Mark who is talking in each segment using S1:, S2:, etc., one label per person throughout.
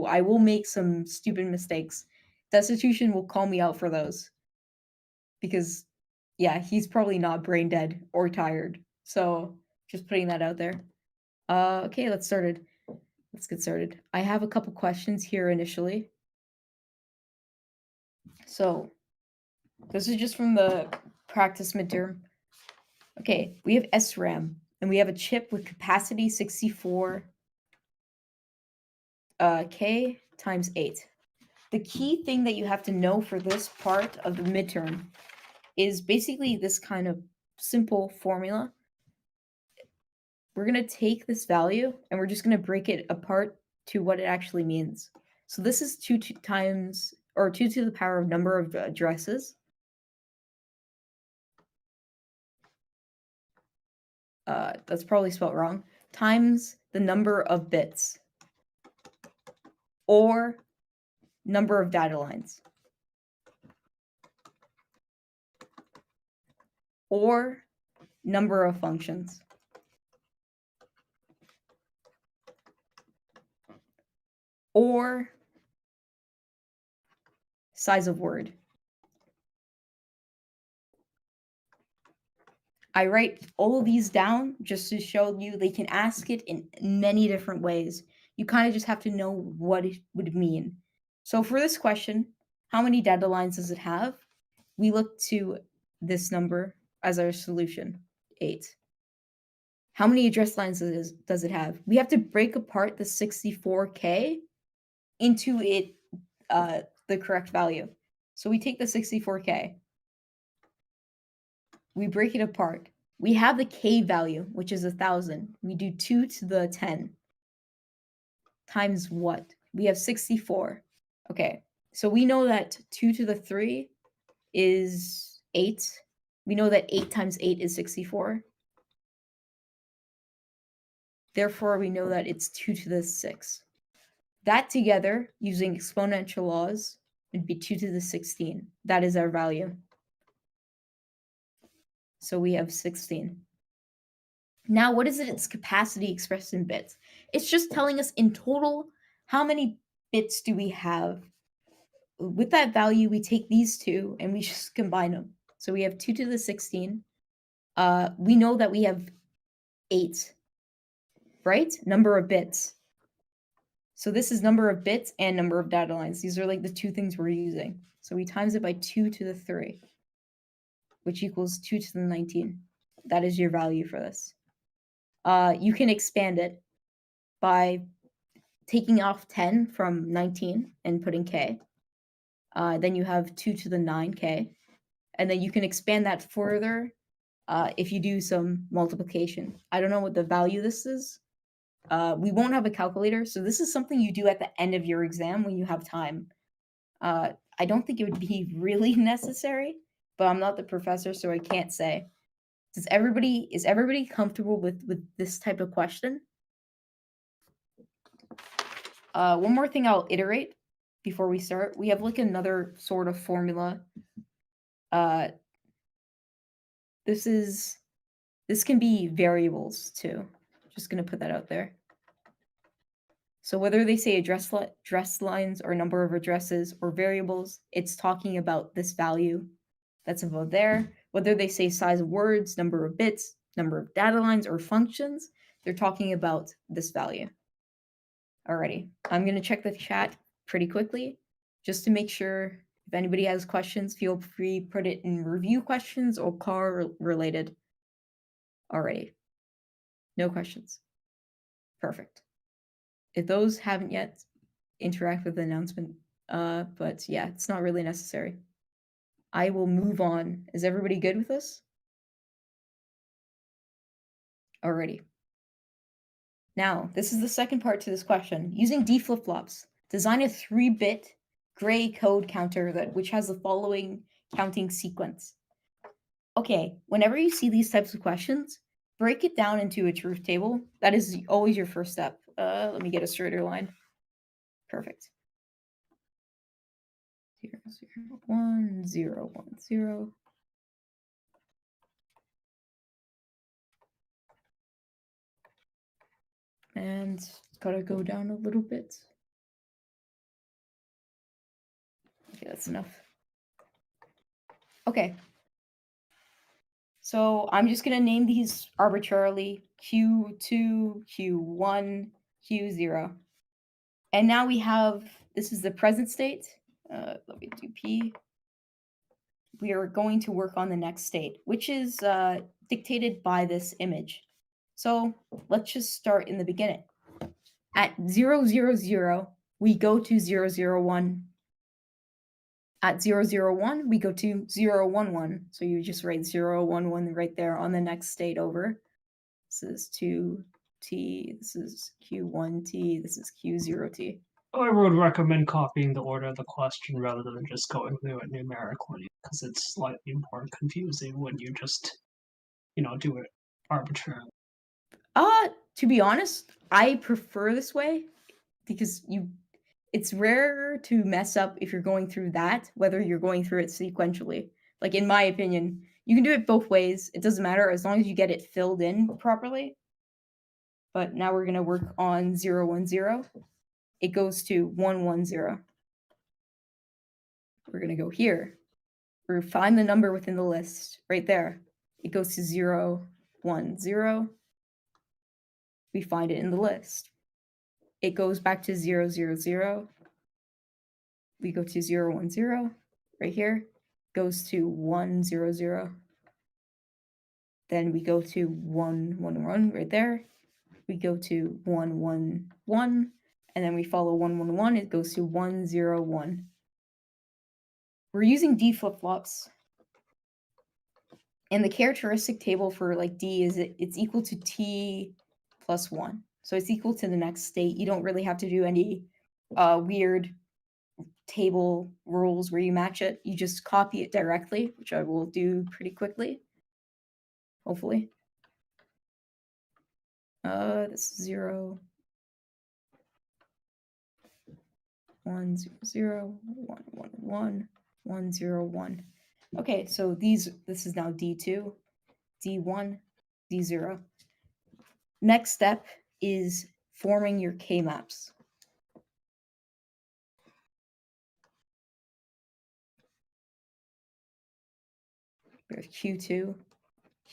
S1: so I will make some stupid mistakes. Destitution will call me out for those. Because, yeah, he's probably not brain dead or tired. So, just putting that out there. Okay, let's get started. I have a couple questions here initially. So, this is just from the practice midterm. Okay, we have SRAM, and we have a chip with capacity 64 K times 8. The key thing that you have to know for this part of the midterm is basically this kind of simple formula. We're going to take this value and we're just going to break it apart to what it actually means. So this is 2 times, or 2 to the power of number of addresses. That's probably spelled wrong. Times the number of bits. Or number of data lines. Or number of functions. Or size of word. I write all of these down just to show you they can ask it in many different ways. You kind of just have to know what it would mean. So for this question, how many data lines does it have? We look to this number as our solution, 8. How many address lines does it have? We have to break apart the 64K into the correct value. So we take the 64K. We break it apart. We have the K value, which is 1,000. We do 2 to the 10 times what? We have 64. Okay, so we know that 2 to the 3 is 8. We know that 8 times 8 is 64. Therefore, we know that it's 2 to the 6. That together, using exponential laws, would be 2 to the 16. That is our value. So we have 16. Now, what is its capacity expressed in bits? It's just telling us in total how many bits do we have. With that value, we take these two and we just combine them. So we have 2 to the 16. We know that we have 8, right? Number of bits. So this is number of bits and number of data lines. These are like the two things we're using. So we times it by 2 to the 3, which equals 2 to the 19. That is your value for this. You can expand it by taking off 10 from 19 and putting K. Then you have 2 to the 9K. And then you can expand that further if you do some multiplication. I don't know what the value this is. We won't have a calculator, so this is something you do at the end of your exam when you have time. I don't think it would be really necessary, but I'm not the professor, so I can't say. Is everybody comfortable with this type of question? One more thing I'll iterate before we start. We have like another sort of formula. This can be variables too. Just gonna put that out there. So whether they say address lines or number of addresses or variables, it's talking about this value that's above there. Whether they say size of words, number of bits, number of data lines, or functions, they're talking about this value. Alrighty, I'm going to check the chat pretty quickly just to make sure if anybody has questions, feel free to put it in review questions or car related. Alrighty, no questions. Perfect. If those haven't yet, interact with the announcement. But yeah, it's not really necessary. I will move on. Is everybody good with this? Alrighty. Now, this is the second part to this question. Using D flip-flops, design a 3-bit gray code counter which has the following counting sequence. Okay, whenever you see these types of questions, break it down into a truth table. That is always your first step. Let me get a straighter line. Perfect. 0, 0, 1, 0, 1, 0. And gotta go down a little bit. Okay, that's enough. Okay. So I'm just going to name these arbitrarily Q2, Q1, Q0. And now we have, this is the present state. Let me do P. We are going to work on the next state, which is dictated by this image. So let's just start in the beginning. At 0, 0, 0, we go to 0, 0, 1. At 0, 0, 1, we go to 0, 1, 1. So you just write 0, 1, 1 right there on the next state over. This is 2t, this is q1t, this is q0t.
S2: I would recommend copying the order of the question rather than just going through it numerically, because it's slightly more confusing when you just, do it arbitrarily.
S1: To be honest, I prefer this way because it's rare to mess up if you're going through that, whether you're going through it sequentially. Like in my opinion, you can do it both ways. It doesn't matter as long as you get it filled in properly. But now we're going to work on 0, 1, 0. It goes to 1, 1, 0. We're going to go here. We're going to find the number within the list right there. It goes to 0, 1, 0. We find it in the list. It goes back to 0, 0, 0. We go to 0, 1, 0 right here. Goes to 1, 0, 0. Then we go to 1, 1, 1 right there. We go to 1, 1, 1. And then we follow 1, 1, 1. It goes to 1, 0, 1. We're using D flip-flops. And the characteristic table for like D is it's equal to T plus 1. So it's equal to the next state. You don't really have to do any weird table rules where you match it. You just copy it directly, which I will do pretty quickly, hopefully. This is 0, 1, 0, 0, 1, 1, 1, 1, 0, 1. Okay, so this is now D2, D1, D0. Next step is forming your K-maps. We have Q2,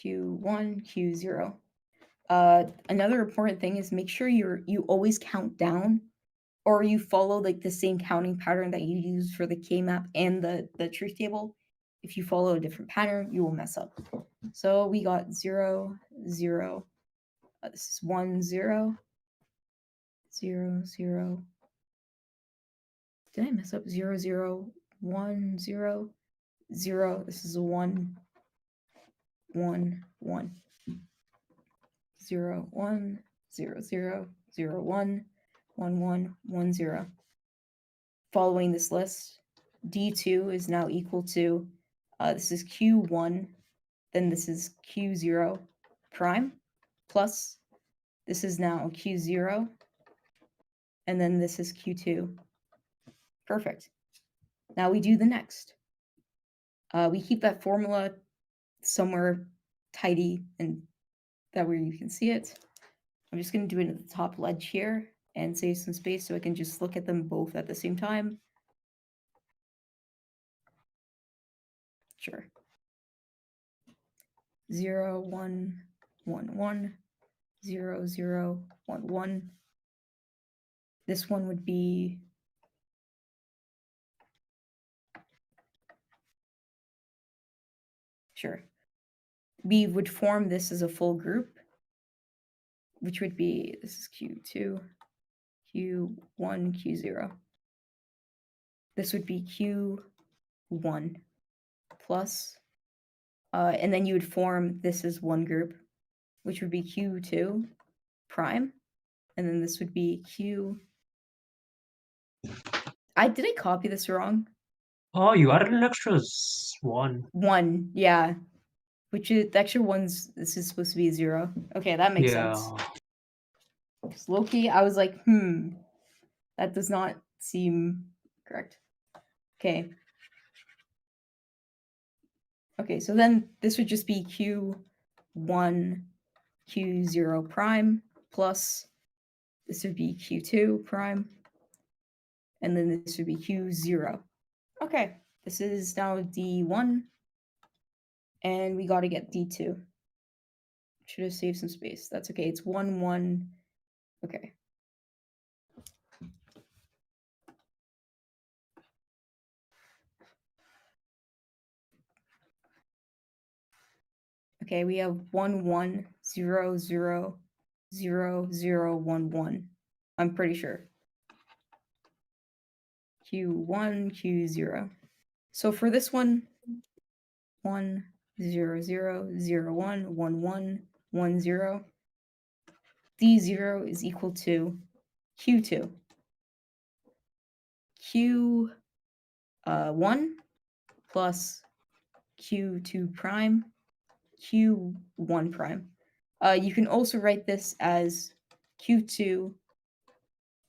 S1: Q1, Q0. Another important thing is make sure you always count down, or you follow like the same counting pattern that you use for the K-map and the truth table. If you follow a different pattern, you will mess up. So we got 0, 0. This is 1, 0, 0, 0. Did I mess up? 0, 0, 1, 0, 0. This is a 1, 1, 1. 0, 1, 0, 0, 0, 1, 1, 1, 1, 0. Following this list, D2 is now equal to, this is Q1, then this is Q0 prime, plus this is now Q0, and then this is Q2. Perfect. Now we do the next. We keep that formula somewhere tidy and that where you can see it. I'm just going to do it at the top ledge here and save some space so I can just look at them both at the same time. Sure. 0, 1, 1, 1, 0, 0, 1, 1. This one would be sure. We would form this as a full group, which would be, this is Q2, Q1, Q0. This would be Q1 plus, and then you would form this as one group, which would be Q2 prime, and then this would be Q. Did I copy this wrong?
S2: Oh, you added an extra 1.
S1: 1, yeah. Which is the extra ones. This is supposed to be 0. Okay, that makes sense. Because low-key, I was like, that does not seem correct. Okay. Okay, so then this would just be Q1, Q0 prime, plus this would be Q2 prime, and then this would be Q0. Okay, this is now D1, and we got to get D2. Should have saved some space. That's okay. It's 1, 1. Okay. Okay, we have 1, 1, 0, 0, 0, 0, 1, 1. I'm pretty sure. Q1, Q0. So for this one, 1, 0, 0, 0, 1, 1, 1, 1, 0. D0 is equal to Q2. Q1 plus Q2 prime, Q1 prime. You can also write this as Q2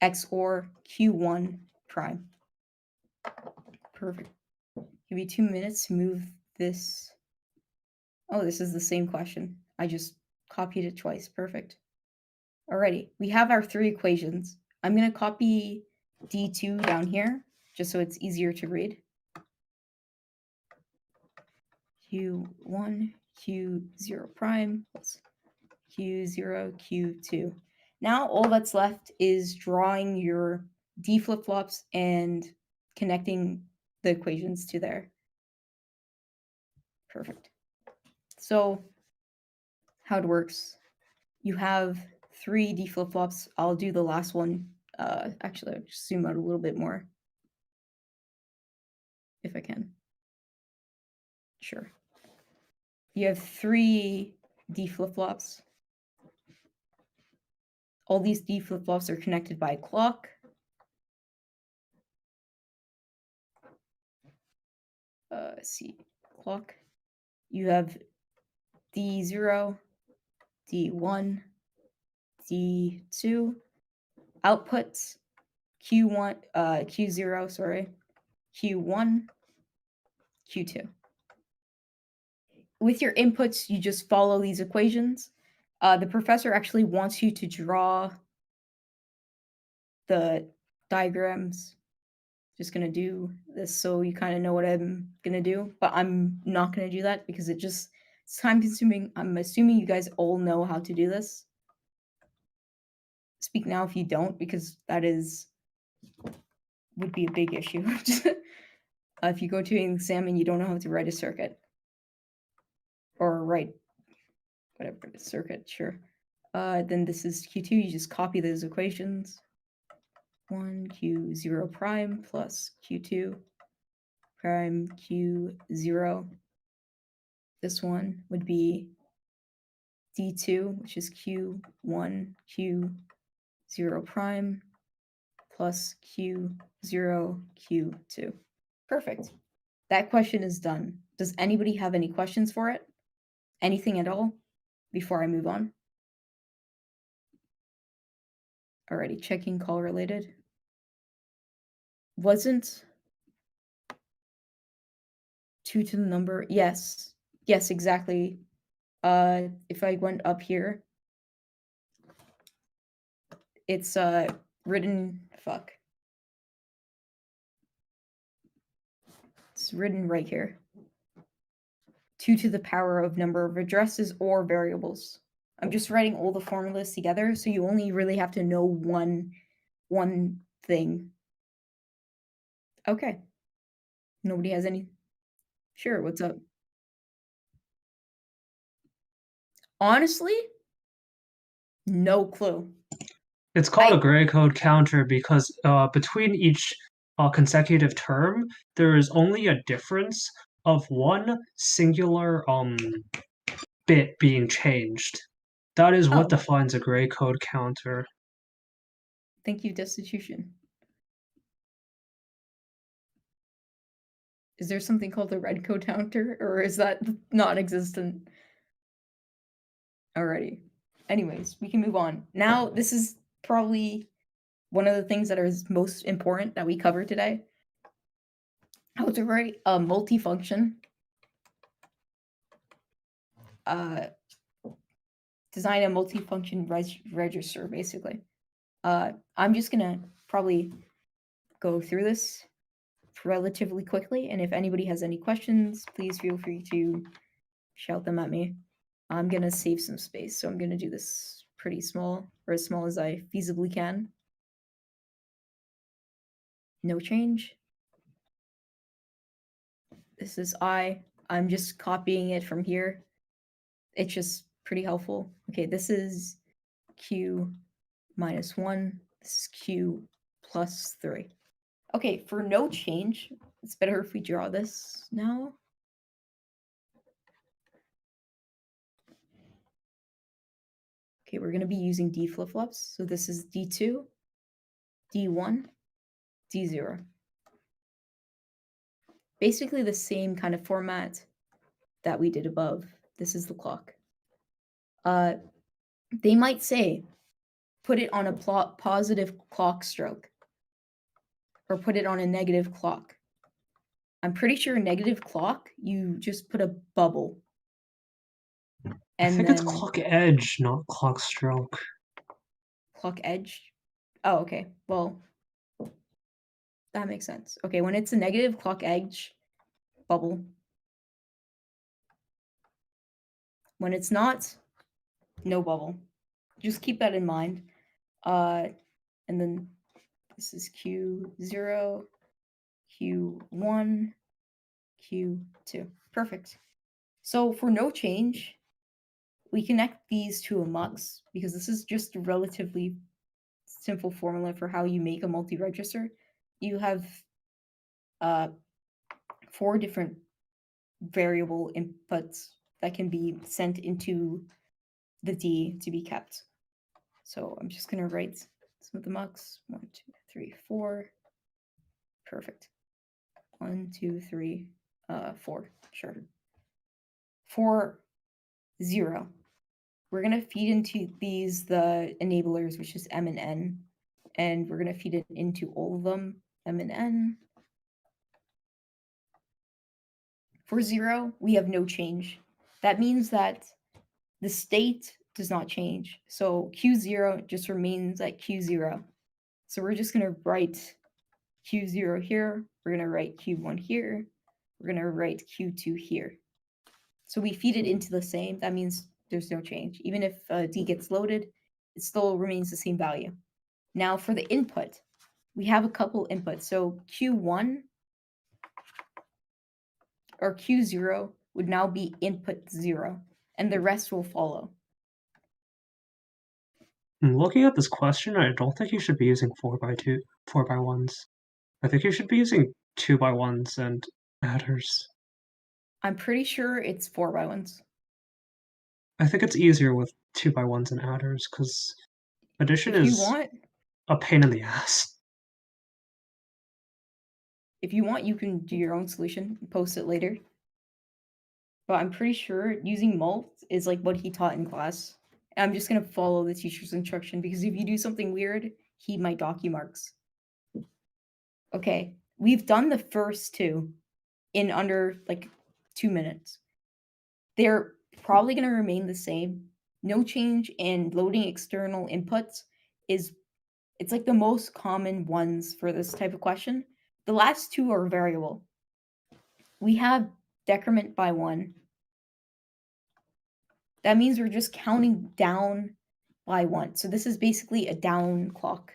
S1: XOR Q1 prime. Perfect. Give me 2 minutes to move this. Oh, this is the same question. I just copied it twice. Perfect. Alrighty, we have our 3 equations. I'm going to copy D2 down here, just so it's easier to read. Q1, Q0 prime plus Q0, Q2. Now all that's left is drawing your D flip-flops and connecting the equations to there. Perfect. So how it works, you have 3 D flip-flops. I'll do the last one. Actually, I'll just zoom out a little bit more if I can. Sure. You have 3 D flip-flops. All these D flip-flops are connected by a clock. Let's see, clock. You have D0, D1, D2. Outputs, Q1, Q0, sorry, Q1, Q2. With your inputs, you just follow these equations. The professor actually wants you to draw the diagrams. Just gonna do this so you kind of know what I'm gonna do, but I'm not gonna do that because it's time consuming. I'm assuming you guys all know how to do this. Speak now if you don't, because that would be a big issue. If you go to an exam and you don't know how to write a circuit or write whatever circuit, sure. Then this is Q2. You just copy those equations. 1 Q0 prime plus Q2 prime Q0. This one would be D2, which is Q1 Q0 prime plus Q0 Q2. Perfect. That question is done. Does anybody have any questions for it? Anything at all before I move on? Alrighty, checking call related. Wasn't 2 to the number? Yes. Yes, exactly. If I went up here, it's written, fuck. It's written right here. 2 to the power of number of addresses or variables. I'm just writing all the formulas together, so you only really have to know one thing. Okay. Nobody has any? Sure, what's up? Honestly, no clue.
S2: It's called a gray code counter because between each consecutive term, there is only a difference of one singular bit being changed. That is what
S1: Oh.
S2: defines a gray code counter.
S1: Thank you, Destitution. Is there something called a red code counter, or is that non-existent? Alrighty. Anyways, we can move on. Now, this is probably one of the things that is most important that we cover today. How to write a multifunction. Design a multifunction register, basically. I'm just gonna probably go through this relatively quickly. And if anybody has any questions, please feel free to shout them at me. I'm going to save some space, so I'm going to do this pretty small, or as small as I feasibly can. No change. This is I. I'm just copying it from here. It's just pretty helpful. Okay, this is Q minus 1. This is Q plus 3. Okay, for no change, it's better if we draw this now. Okay, we're going to be using D flip-flops. So this is D2, D1, D0. Basically the same kind of format that we did above. This is the clock. They might say, put it on a positive clock stroke, or put it on a negative clock. I'm pretty sure a negative clock, you just put a bubble.
S2: I think it's clock edge, not clock stroke.
S1: Clock edge? Oh, okay. Well, that makes sense. Okay, when it's a negative clock edge, bubble. When it's not, no bubble. Just keep that in mind. And then this is Q0, Q1, Q2. Perfect. So for no change, we connect these to a mux because this is just a relatively simple formula for how you make a multi-register. You have 4 different variable inputs that can be sent into the D to be kept. So I'm just going to write some of the mux. 1, 2, 3, 4. Perfect. 1, 2, 3, 4. Sure. For 0, we're going to feed into these the enablers, which is M and N. And we're going to feed it into all of them, M and N. For 0, we have no change. That means that the state does not change. So Q0 just remains at Q0. So we're just going to write Q0 here. We're going to write Q1 here. We're going to write Q2 here. So we feed it into the same. That means there's no change. Even if D gets loaded, it still remains the same value. Now for the input, we have a couple inputs. So Q1 or Q0 would now be input 0, and the rest will follow.
S2: Looking at this question, I don't think you should be using 4x1s. I think you should be using 2x1s and adders.
S1: I'm pretty sure it's 4x1s.
S2: I think it's easier with 2x1s and adders because addition is a pain in the ass.
S1: If you want, you can do your own solution and post it later. But I'm pretty sure using mult is like what he taught in class. And I'm just going to follow the teacher's instruction because if you do something weird, he might dock you marks. Okay, we've done the first 2 in under like 2 minutes. They're probably going to remain the same. No change in loading external inputs it's like the most common ones for this type of question. The last 2 are variable. We have decrement by 1. That means we're just counting down by 1. So this is basically a down clock,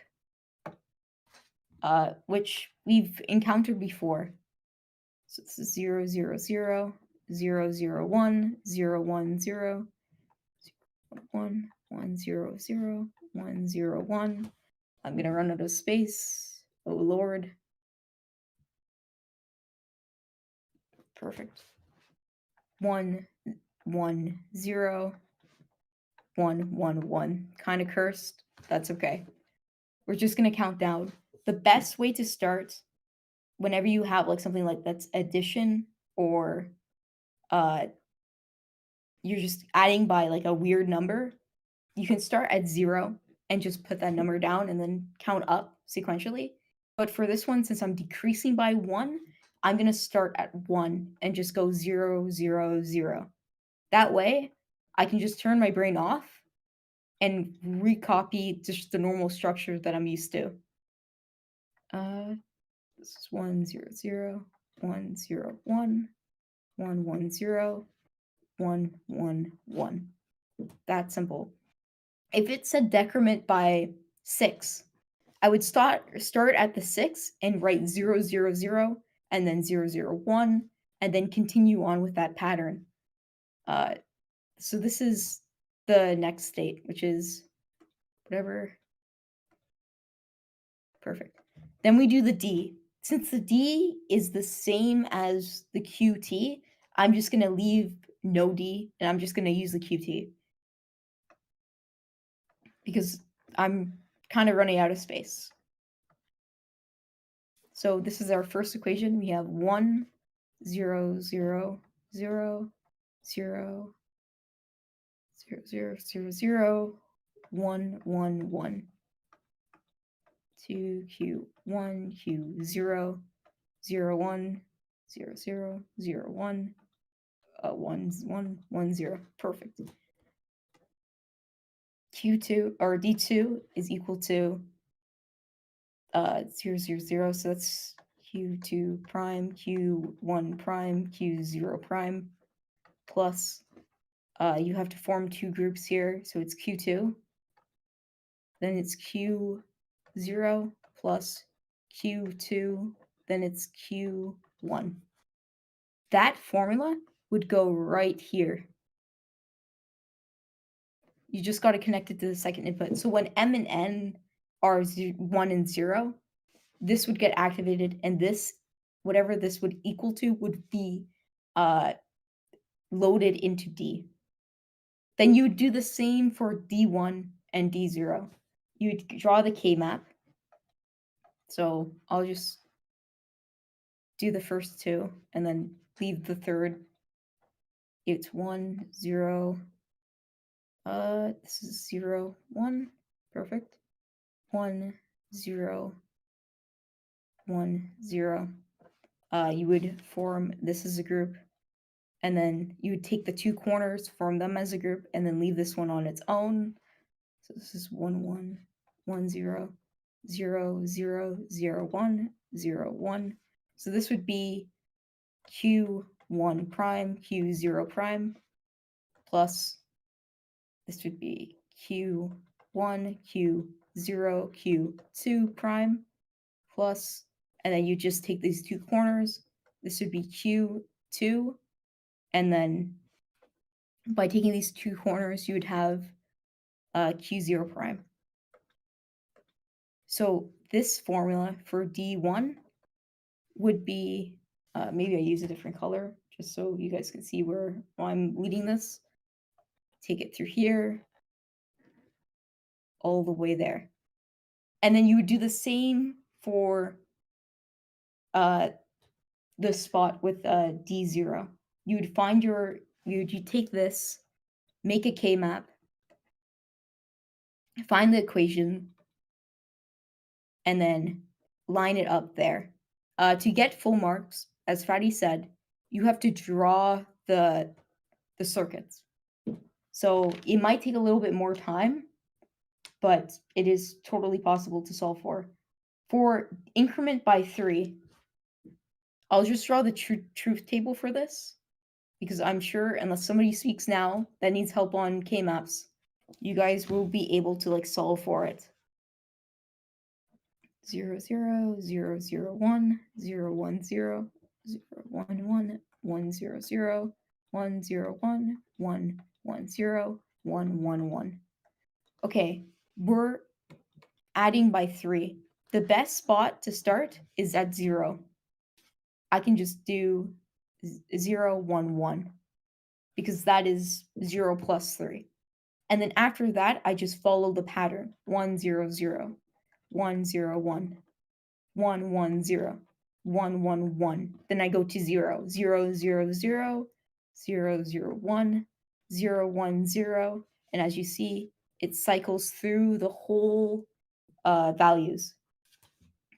S1: which we've encountered before. So this is 0, 0, 0, 0, 0, 1, 0, 1, 0, 1, 1, 0, 0, 1, 0, 1. I'm going to run out of space. Oh, Lord. Perfect. 1, 1, 0, 1, 1, 1. Kind of cursed. That's okay. We're just going to count down. The best way to start whenever you have like something like that's addition or you're just adding by like a weird number, you can start at 0 and just put that number down and then count up sequentially. But for this one, since I'm decreasing by 1, I'm going to start at 1 and just go 0, 0, 0. That way, I can just turn my brain off and recopy just the normal structure that I'm used to. this is 1 0 0 1 0 1 1 1 0 1 1 1. That's simple. If it said decrement by 6, I would start at the 6 and write 0 0 0 and then 0 0 1 and then continue on with that pattern. So this is the next state, which is whatever. Perfect. Then we do the D. Since the D is the same as the QT, I'm just going to leave no D and I'm just going to use the QT because I'm kind of running out of space. So this is our first equation. We have 1 0 0 0 0 0 0 0 0 1 1 1 2 Q 1 Q 0 0 1 0 0 0 1 1 1 1 0. Perfect. Q2 or D2 is equal to 0 0 0. So that's Q2 prime, Q1 prime, Q0 prime plus you have to form two groups here. So it's Q2. Then it's Q0 plus Q2. Then it's Q1. That formula would go right here. You just got to connect it to the second input. So when M and N are 1 and 0, this would get activated, and this, whatever this would equal to, would be loaded into D. Then you would do the same for D1 and D0. You would draw the K-map. So I'll just do the first two and then leave the third. It's 1 0. This is 0 1. Perfect. 1 0 1 0. You would form this as a group, and then you would take the two corners, form them as a group, and then leave this one on its own. So this is 1 1 1 0 0 0 0 1 0 1. So this would be Q1 prime, Q0 prime, plus this would be Q1, Q0, Q2 prime, plus, and then you just take these two corners. This would be Q2, and then by taking these two corners, you would have Q0 prime. So this formula for D1 would be, maybe I use a different color just so you guys can see where I'm leading this. Take it through here, all the way there. And then you would do the same for the spot with D0. You would find you take this, make a K-map, find the equation, and then line it up there. To get full marks, as Fatty said, you have to draw the circuits. So it might take a little bit more time, but it is totally possible to solve for. For increment by 3, I'll just draw the truth table for this, because I'm sure unless somebody speaks now that needs help on K-maps, you guys will be able to solve for it. 0 0 0 0 1 0 1 0 0 1 1 1 0 0 1 0 1 1 1 0 1 1 1. Okay, we're adding by 3. The best spot to start is at 0. I can just do 0 1 1 because that is 0 plus 3. And then after that, I just follow the pattern. 1 0 0 1 0 1 1 1 0 1 1 1. Then I go to 0 0 0 0 0 0 1 0 1 0. And as you see, it cycles through the whole values.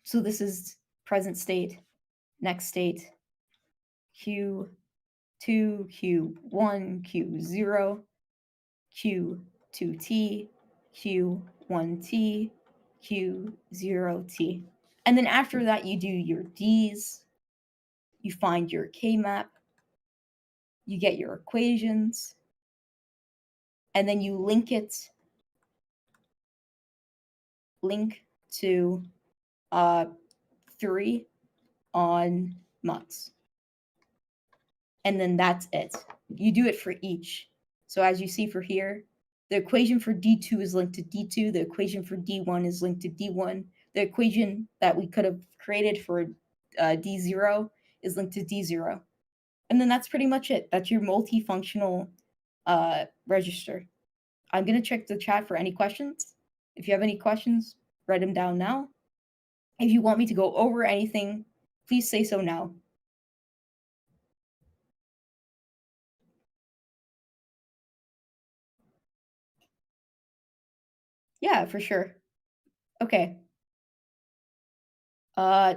S1: So this is present state, next state, Q2, Q1, Q0, Q2T, Q1T, Q0T. And then after that, you do your D's, you find your K-map, you get your equations, and then you link to 3 on mux. And then that's it. You do it for each. So as you see for here, the equation for D2 is linked to D2. The equation for D1 is linked to D1. The equation that we could have created for D0 is linked to D0. And then that's pretty much it. That's your multifunctional register. I'm going to check the chat for any questions. If you have any questions, write them down now. If you want me to go over anything, please say so now. Yeah, for sure. Okay. Do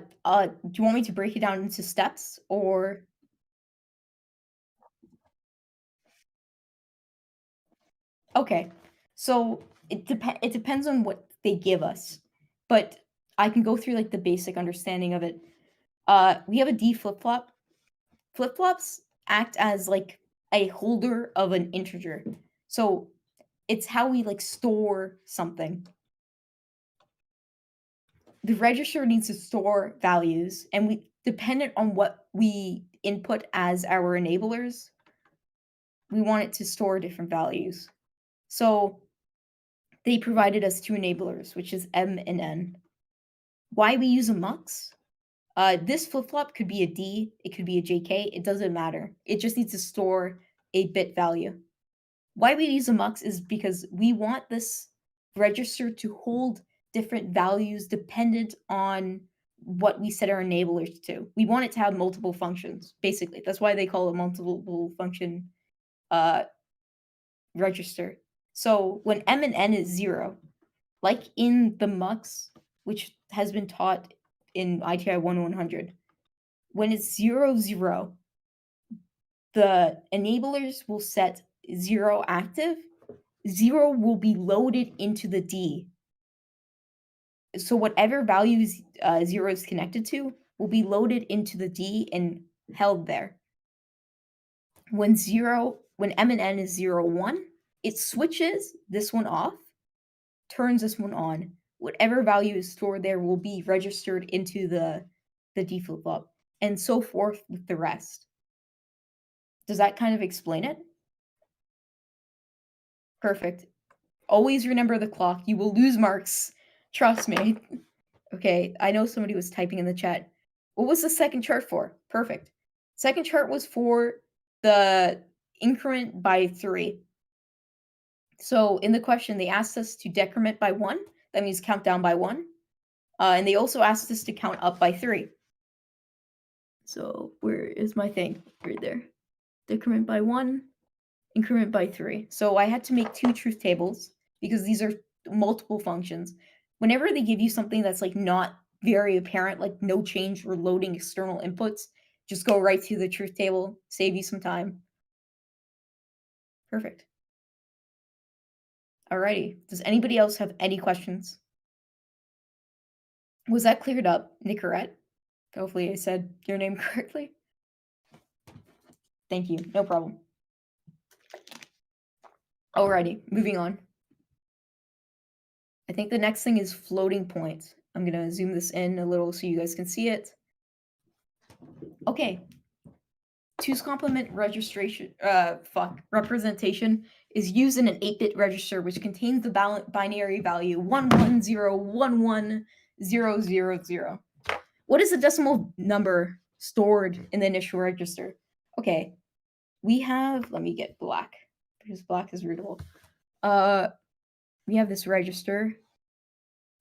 S1: you want me to break it down into steps or? Okay. So it depends on what they give us, but I can go through like the basic understanding of it. We have a D flip-flop. Flip-flops act as like a holder of an integer. So it's how we like store something. The register needs to store values, and we dependent on what we input as our enablers, we want it to store different values. So they provided us 2 enablers, which is M and N. Why we use a mux? This flip-flop could be a D, it could be a JK, it doesn't matter. It just needs to store a bit value. Why we use a mux is because we want this register to hold different values dependent on what we set our enablers to. We want it to have multiple functions, basically. That's why they call it multiple function register. So when M and N is 0, like in the mux, which has been taught in ITI 100, when it's 0, 0, the enablers will set 0 active. 0 will be loaded into the D. So whatever values 0 is connected to will be loaded into the D and held there. When M and N is 0, 1, it switches this one off, turns this one on. Whatever value is stored there will be registered into the D flip-flop, and so forth with the rest. Does that kind of explain it? Perfect. Always remember the clock. You will lose marks. Trust me. Okay, I know somebody was typing in the chat. What was the second chart for? Perfect. Second chart was for the increment by 3. So in the question, they asked us to decrement by 1. That means count down by 1. And they also asked us to count up by 3. So where is my thing? Right there. Decrement by 1, increment by 3. So I had to make 2 truth tables because these are multiple functions. Whenever they give you something that's like not very apparent, like no change or loading external inputs, just go right to the truth table, save you some time. Perfect. Alrighty. Does anybody else have any questions? Was that cleared up, Nicorette? Hopefully I said your name correctly. Thank you. No problem. Alrighty, moving on. I think the next thing is floating points. I'm going to zoom this in a little so you guys can see it. Okay. 2's complement representation is used in an 8-bit register which contains the binary value 110110000. What is the decimal number stored in the initial register? Okay. We have, let me get black because black is readable. We have this register.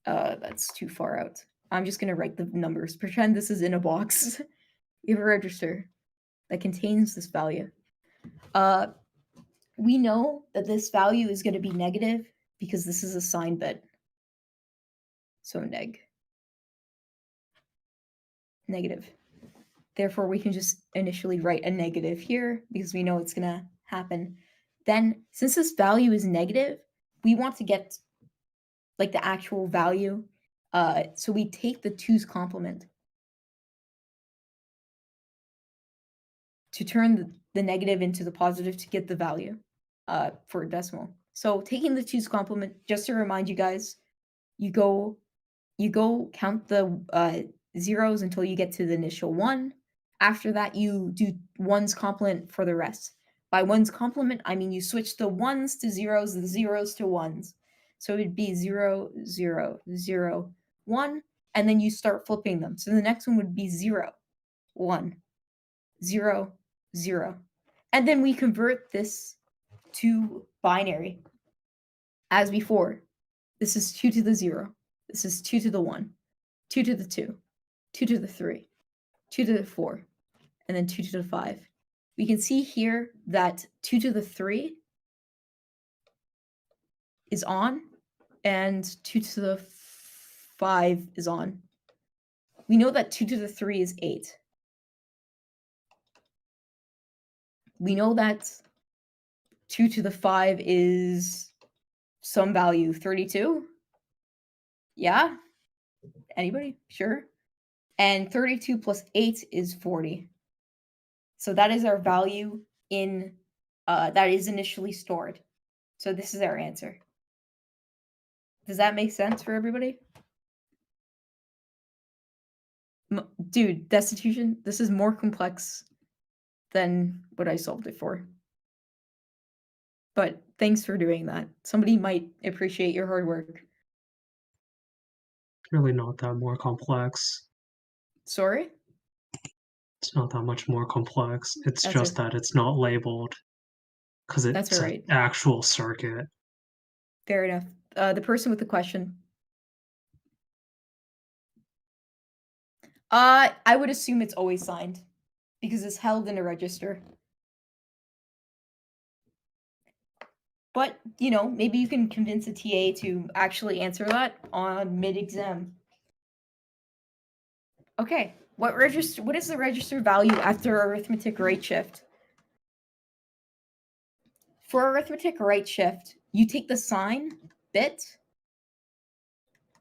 S1: That's too far out. I'm just going to write the numbers. Pretend this is in a box. We have a register that contains this value. We know that this value is going to be negative because this is a sign bit. So negative. Therefore, we can just initially write a negative here because we know it's going to happen. Then, since this value is negative, we want to get like the actual value So we take the 2's complement to turn the negative into the positive to get the value for decimal. So taking the 2's complement, just to remind you guys, you go count the zeros until you get to the initial 1. After that, you do 1's complement for the rest. By 1's complement, I mean you switch the 1's to zeros, the zeros to 1's. So it'd be 0, 0, 0, 1, and then you start flipping them. So the next one would be 0, 1, 0, 0. And then we convert this to binary. As before, this is 2 to the 0. This is 2 to the 1, 2 to the 2, 2 to the 3, 2 to the 4, and then 2 to the 5. We can see here that 2 to the 3 is on, and 2 to the 5 is on. We know that 2 to the 3 is 8. We know that 2 to the 5 is some value, 32. Yeah? Anybody? Sure? And 32 plus 8 is 40. So that is our value in that is initially stored. So this is our answer. Does that make sense for everybody? Dude, destitution, this is more complex than what I solved it for. But thanks for doing that. Somebody might appreciate your hard work.
S2: Really not that more complex.
S1: Sorry?
S2: It's not that much more complex. It's
S1: That's
S2: just that it's not labeled because
S1: That's
S2: it's
S1: all
S2: an
S1: right.
S2: actual circuit.
S1: Fair enough. The person with the question. I would assume it's always signed because it's held in a register. But, maybe you can convince a TA to actually answer that on mid-exam. Okay, what is the register value after arithmetic right shift? For arithmetic right shift, you take the sign bit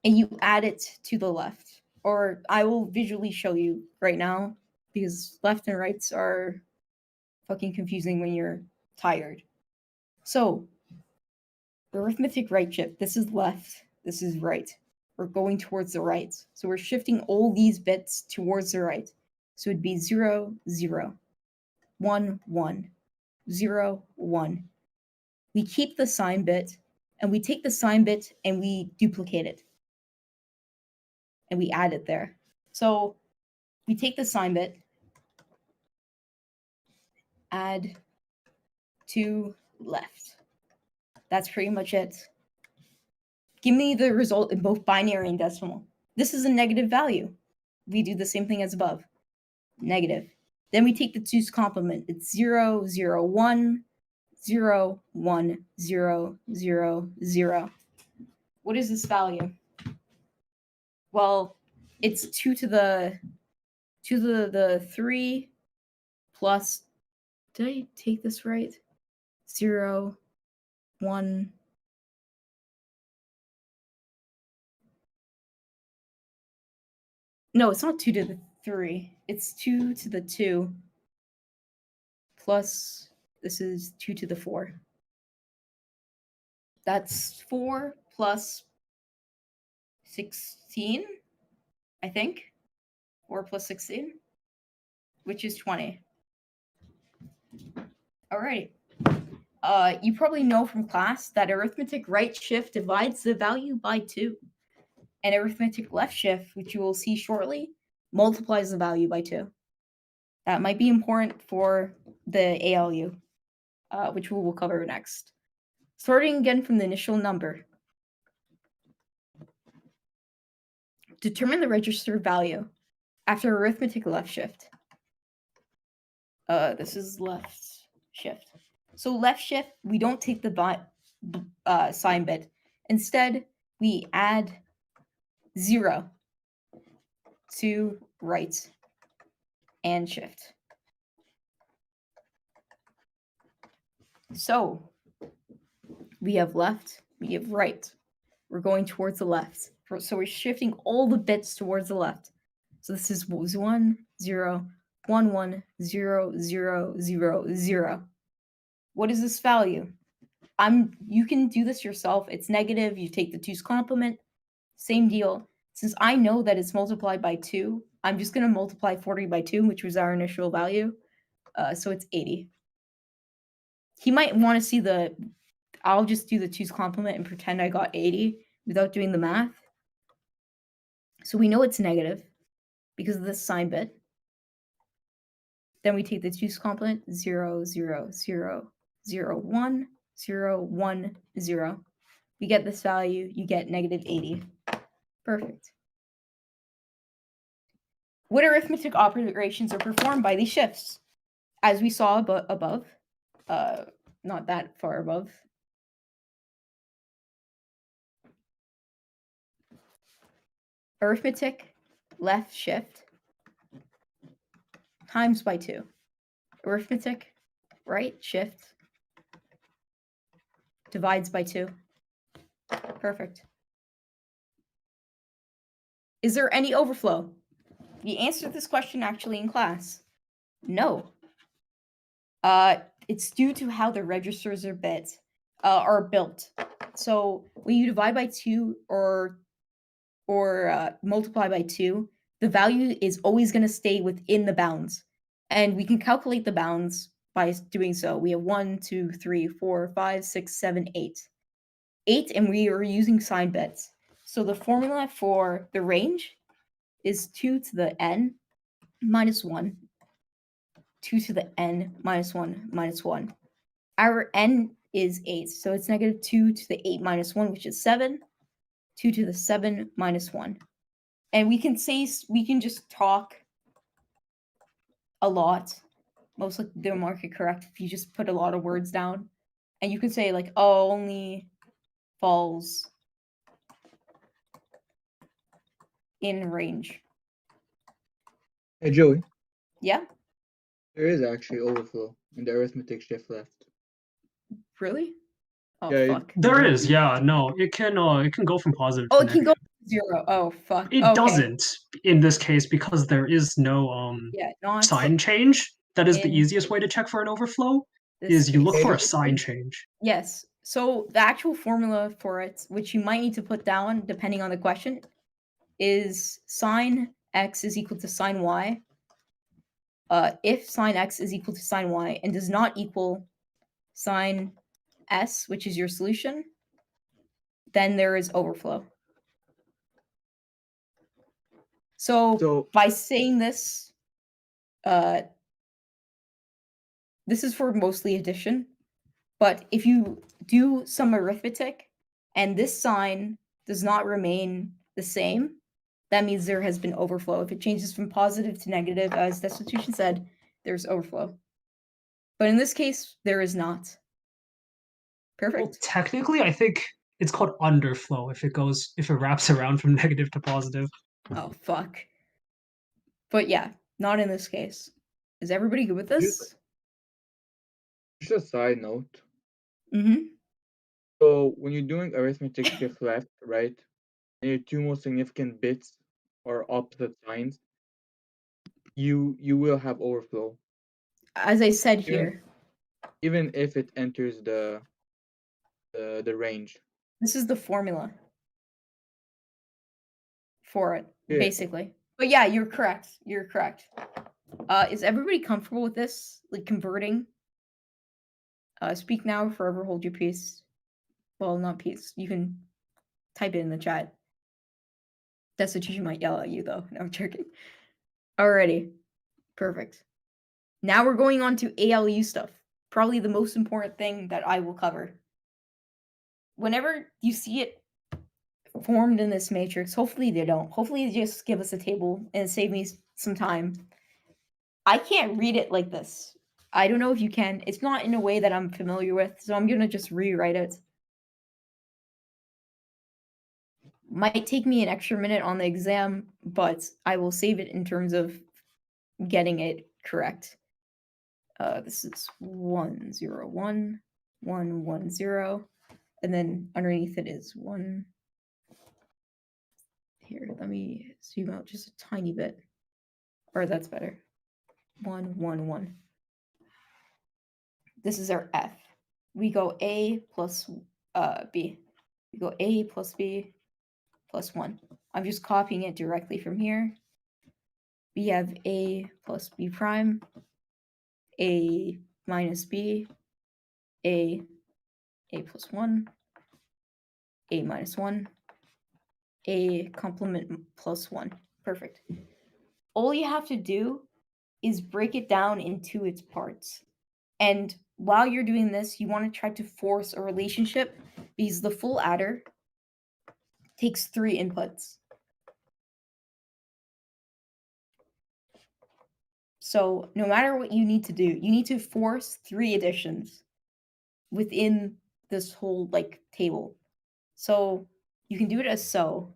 S1: and you add it to the left. Or I will visually show you right now because left and rights are fucking confusing when you're tired. So, arithmetic right shift, this is left, this is right. We're going towards the right. So we're shifting all these bits towards the right. So it'd be 0, 0, 1, 1, 0, 1. We keep the sign bit, and we take the sign bit and we duplicate it. And we add it there. So we take the sign bit, add to left. That's pretty much it. Give me the result in both binary and decimal. This is a negative value. We do the same thing as above. Negative. Then we take the 2's complement. It's 0, 0, 1, 0, 1, 0, 0, 0. What is this value? Well, it's 2 to the 3 plus, did I take this right? 0, 1. No, it's not 2 to the 3. It's 2 to the 2 plus, this is 2 to the 4. That's 4 plus 16, I think. 4 plus 16, which is 20. All right. You probably know from class that arithmetic right shift divides the value by 2. And arithmetic left shift, which you will see shortly, multiplies the value by 2. That might be important for the ALU, which we will cover next. Sorting again from the initial number. Determine the register value after arithmetic left shift. This is left shift. So left shift, we don't take the sign bit. Instead, we add 0 to right and shift. So we have left, we have right. We're going towards the left. So we're shifting all the bits towards the left. So this is 1, 0, 1, 1, 0, 0, 0, 0. What is this value? You can do this yourself. It's negative. You take the 2's complement. Same deal. Since I know that it's multiplied by 2, I'm just going to multiply 40 by 2, which was our initial value. So it's 80. He might want to see I'll just do the 2's complement and pretend I got 80 without doing the math. So we know it's negative because of this sign bit. Then we take the 2's complement, 0, 0, 0, 0, 1, 0, 1, 0. We get this value, you get negative 80. Perfect. What arithmetic operations are performed by these shifts? As we saw above, not that far above. Arithmetic, left shift, times by 2. Arithmetic, right shift, divides by 2. Perfect. Is there any overflow? We answered this question actually in class. No. It's due to how the registers are built. So when you divide by 2 or multiply by 2, the value is always going to stay within the bounds. And we can calculate the bounds by doing so. We have 1, 2, 3, 4, 5, 6, 7, 8. 8, and we are using sign bits. So the formula for the range is 2 to the n minus 1. 2 to the n minus 1 minus 1. Our n is 8, so it's negative 2 to the 8 minus 1, which is 7. 2 to the 7 minus 1. And we can just talk a lot. Most likely they'll mark it correct if you just put a lot of words down. And you can say like, oh, only falls in range.
S3: Hey, Joey.
S1: Yeah?
S3: There is actually overflow in the arithmetic shift left.
S1: Really? Oh,
S3: Yeah,
S1: fuck.
S2: There is, yeah, no, it can go from positive
S1: Oh,
S2: to
S1: it can go
S2: negative.
S1: 0. Oh, fuck.
S2: It
S1: Okay.
S2: doesn't in this case because there is no
S1: Yeah, not
S2: sign change. That is the
S1: in
S2: easiest way to check for an overflow.
S1: this
S2: Is you look
S1: case.
S2: for a sign change.
S1: Yes. So the actual formula for it, which you might need to put down depending on the question, is sine x is equal to sine y. If sine x is equal to sine y and does not equal sine s, which is your solution, then there is overflow. So by saying this, this is for mostly addition, but if you do some arithmetic and this sign does not remain the same, that means there has been overflow. If it changes from positive to negative, as Destitution said, there's overflow. But in this case, there is not. Perfect.
S2: Well, technically, I think it's called underflow if it wraps around from negative to positive.
S1: Oh, fuck. But yeah, not in this case. Is everybody good with this?
S3: Just a side note.
S1: Mm-hmm.
S3: So when you're doing arithmetic shift left, right, and your 2 most significant bits are opposite signs, you will have overflow.
S1: As I said here.
S3: Even if it enters the range.
S1: This is the formula for it,
S3: Yeah.
S1: basically. But yeah, you're correct. You're correct. Is everybody comfortable with this? Like converting? Speak now or forever hold your peace. Well, not peace. You can type it in the chat. Destitution might yell at you though. No, I'm joking. Alrighty. Perfect. Now we're going on to ALU stuff. Probably the most important thing that I will cover. Whenever you see it formed in this matrix, hopefully they don't. Hopefully they just give us a table and save me some time. I can't read it like this. I don't know if you can. It's not in a way that I'm familiar with, so I'm going to just rewrite it. Might take me an extra minute on the exam, but I will save it in terms of getting it correct. This is 1, 0, 1, 1, 1, 0, and then underneath it is 1, Here, let me zoom out just a tiny bit. Or that's better. 1, 1, 1. This is our f. We go a plus b. We go a plus b plus 1. I'm just copying it directly from here. We have a plus b prime, a minus b, a plus 1, a minus 1, a complement plus 1. Perfect. All you have to do is break it down into its parts. And while you're doing this, you want to try to force a relationship because the full adder takes 3 inputs. So no matter what you need to do, you need to force 3 additions within this whole like table. So you can do it as so.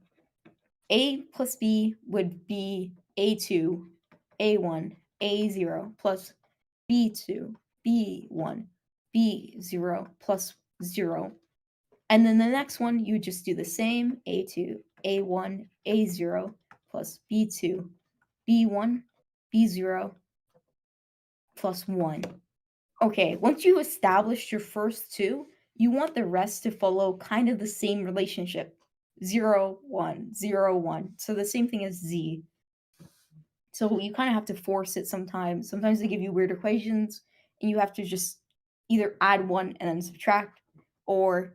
S1: A plus B would be A2, A1, A0 plus B2, B1, B0 plus 0. And then the next one, you just do the same, A2, A1, A0 plus B2, B1, B0 plus 1. Okay, once you established your first 2, you want the rest to follow kind of the same relationship. 0, 1, 0, 1. So the same thing as Z. So you kind of have to force it sometimes. Sometimes they give you weird equations, and you have to just either add 1 and then subtract, or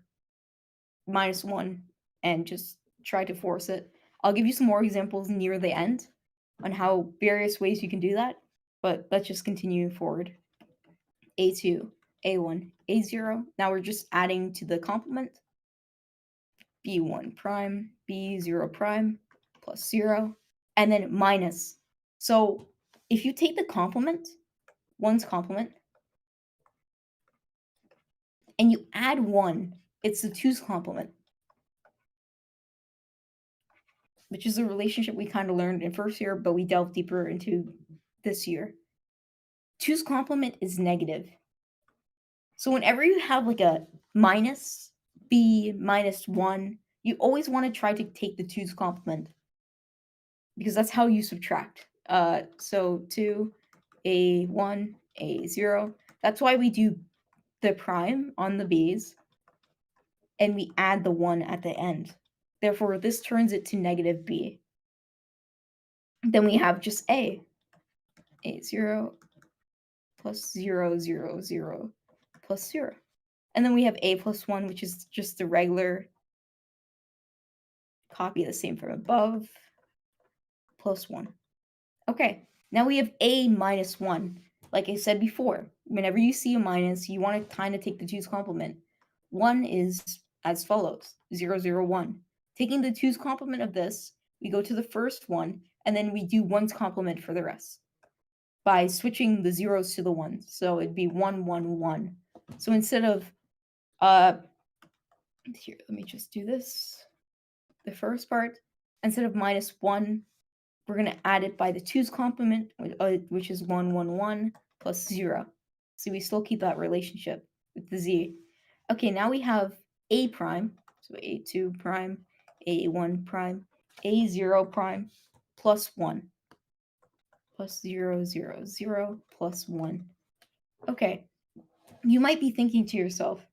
S1: minus 1 and just try to force it. I'll give you some more examples near the end on how various ways you can do that, but let's just continue forward. A2, A1, A0. Now we're just adding to the complement. B1 prime, B0 prime plus 0, and then minus. So if you take the complement, 1's complement, and you add 1, it's the 2's complement, which is a relationship we kind of learned in first year, but we delved deeper into this year. 2's complement is negative. So whenever you have like a minus, b minus 1, you always want to try to take the 2's complement because that's how you subtract. So 2, a1, a0. That's why we do the prime on the b's and we add the 1 at the end. Therefore, this turns it to negative b. Then we have just a0 plus 0, 0, 0 plus 0. And then we have a plus 1, which is just the regular copy the same from above, plus 1. Okay, now we have a minus 1. Like I said before, whenever you see a minus, you want to kind of take the 2's complement. 1 is as follows, 0, 0, 1. Taking the 2's complement of this, we go to the first one, and then we do 1's complement for the rest by switching the zeros to the 1s. So it'd be 1, 1, 1. So instead of, here, let me just do this. The first part, instead of minus 1, we're going to add it by the 2's complement, which is 1, 1, 1 plus 0. So we still keep that relationship with the z. Okay, now we have a prime, so a2 prime, a1 prime, a0 prime plus 1 plus 0, 0, 0 plus 1. Okay, you might be thinking to yourself,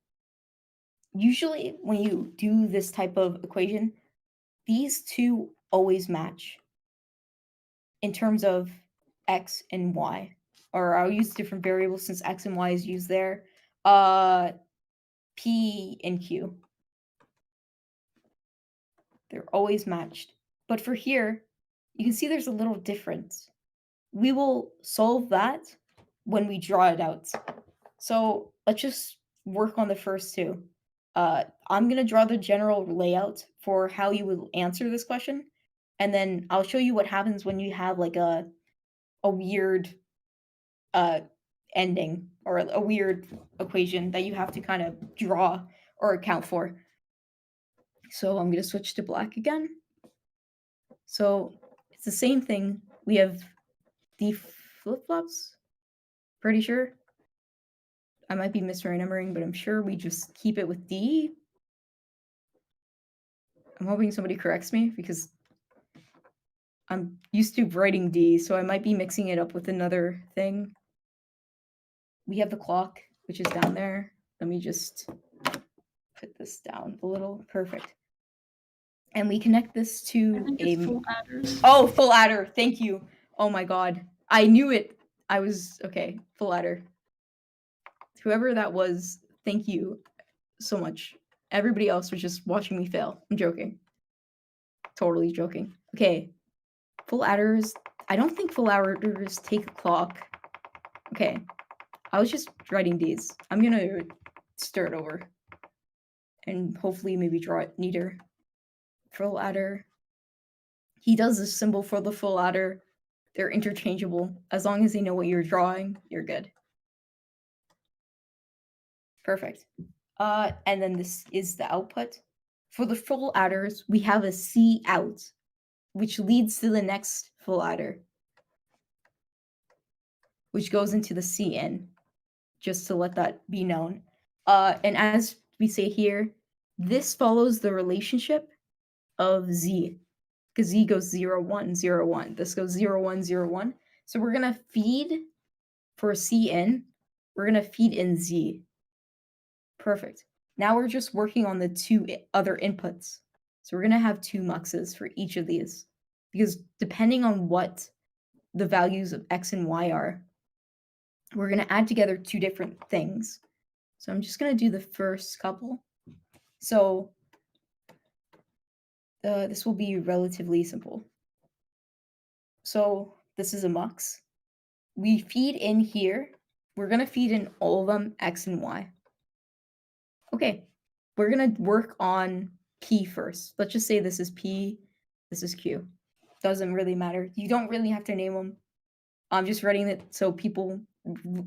S1: usually when you do this type of equation, these two always match in terms of x and y. Or I'll use different variables since x and y is used there. P and Q. They're always matched. But for here, you can see there's a little difference. We will solve that when we draw it out. So let's just work on the first two. I'm going to draw the general layout for how you would answer this question. And then I'll show you what happens when you have like a weird ending or a weird equation that you have to kind of draw or account for. So I'm going to switch to black again. So it's the same thing. We have the flip-flops, pretty sure. I might be misremembering, but I'm sure we just keep it with D. I'm hoping somebody corrects me because I'm used to writing D, so I might be mixing it up with another thing. We have the clock, which is down there. Let me just put this down a little. Perfect. And we connect this
S4: I
S1: to
S4: think
S1: a
S4: it's full adders.
S1: Oh, full adder. Thank you. Oh my god. I knew it. I was okay. Full adder. Whoever that was, thank you so much. Everybody else was just watching me fail. I'm joking. Totally joking. Okay. Full adders. I don't think full adders take a clock. Okay. I was just writing these. I'm gonna start over. And hopefully maybe draw it neater. Full adder. He does this symbol for the full adder. They're interchangeable. As long as they know what you're drawing, you're good. Perfect. And then this is the output. For the full adders, we have a C out, which leads to the next full adder, which goes into the C in, just to let that be known. And as we say here, this follows the relationship of Z, because Z goes 0, 1, 0, 1. This goes 0, 1, 0, 1. So we're going to feed for C in, we're going to feed in Z. Perfect. Now we're just working on the two other inputs. So we're going to have two muxes for each of these, because depending on what the values of X and Y are, we're going to add together two different things. So I'm just going to do the first couple. So this will be relatively simple. So this is a mux. We feed in here. We're going to feed in all of them, X and Y. Okay, we're going to work on P first. Let's just say this is P, this is Q. Doesn't really matter. You don't really have to name them. I'm just writing it so people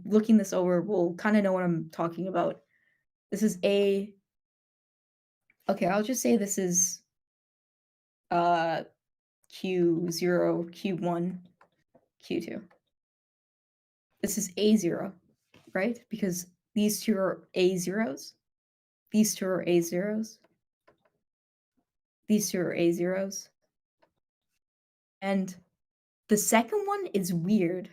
S1: looking this over will kind of know what I'm talking about. This is A. Okay, I'll just say this is Q0, Q1, Q2. This is A0, right? Because these two are A0s. These two are A0s. These two are A0s. And the second one is weird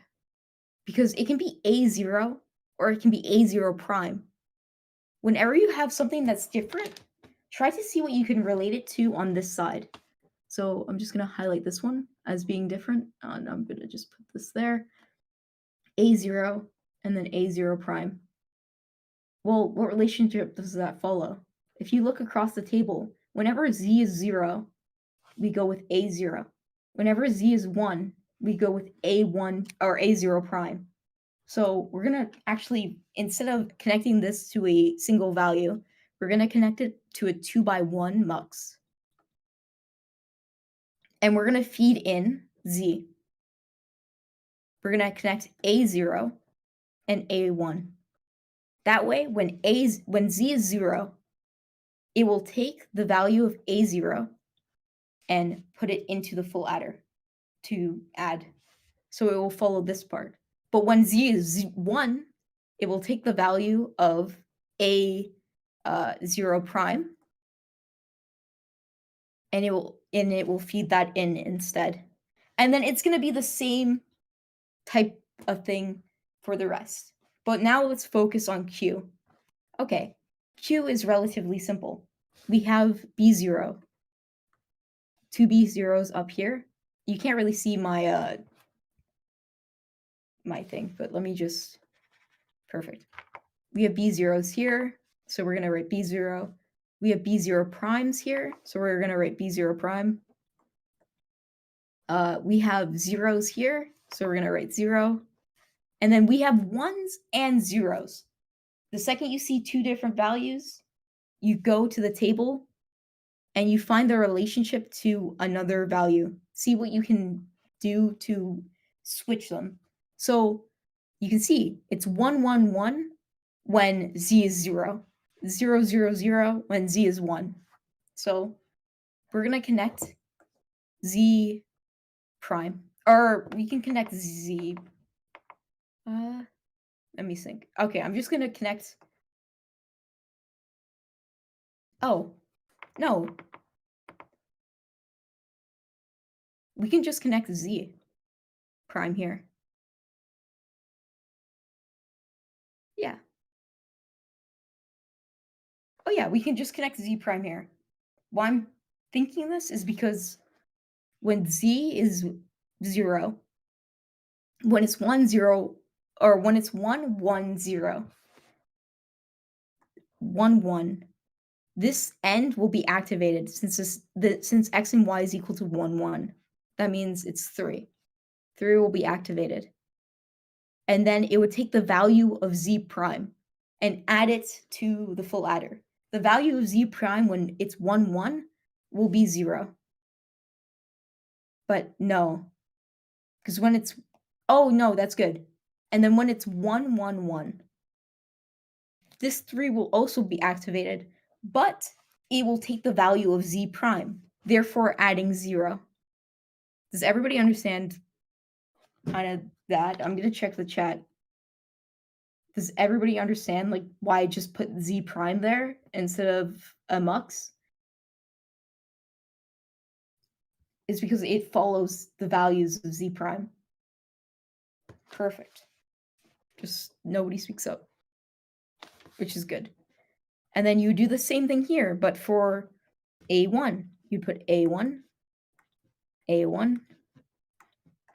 S1: because it can be A0 or it can be A0 prime. Whenever you have something that's different, try to see what you can relate it to on this side. So I'm just going to highlight this one as being different. And I'm going to just put this there. A0 and then A0 prime. Well, what relationship does that follow? If you look across the table, whenever Z is 0, we go with A0. Whenever Z is 1, we go with A1 or A0 prime. So we're going to actually, instead of connecting this to a single value, we're going to connect it to a 2x1 mux. And we're going to feed in Z. We're going to connect A0 and A1. That way, when Z is 0, it will take the value of A0 and put it into the full adder to add. So it will follow this part. But when Z is 1, it will take the value of A0 prime and it will feed that in instead. And then it's going to be the same type of thing for the rest. But now let's focus on Q. Okay, Q is relatively simple. We have B0. Two B0s up here. You can't really see my my thing, but let me just, perfect. We have B0s here, so we're gonna write B0. We have B0 primes here, so we're gonna write B0 prime. We have zeros here, so we're gonna write 0. And then we have 1s and 0s. The second you see two different values, you go to the table and you find the relationship to another value. See what you can do to switch them. So you can see it's 1, 1, 1 when Z is 0. 0, 0, 0 when Z is 1. So we're going to connect Z prime. Or we can connect Z. Let me think. Okay, I'm just going to connect. Oh, no. we can just connect z prime here. Yeah. Oh yeah, we can just connect z prime here. Why I'm thinking this is because when z is 0, when it's 1, 0, or when it's 1, 1, 0, 1, 1, this end will be activated since x and y is equal to 1, 1. That means it's 3. 3 will be activated. And then it would take the value of z prime and add it to the full adder. The value of z prime when it's 1, 1 will be 0. But no, because when it's, oh no, that's good. And then when it's 1, 1, 1, this 3 will also be activated, but it will take the value of z prime, therefore adding 0. Does everybody understand kind of that? I'm going to check the chat. Does everybody understand like why I just put z prime there instead of a mux? It's because it follows the values of z prime. Perfect. Just nobody speaks up, which is good. And then you do the same thing here, but for A1, you put A1, A1,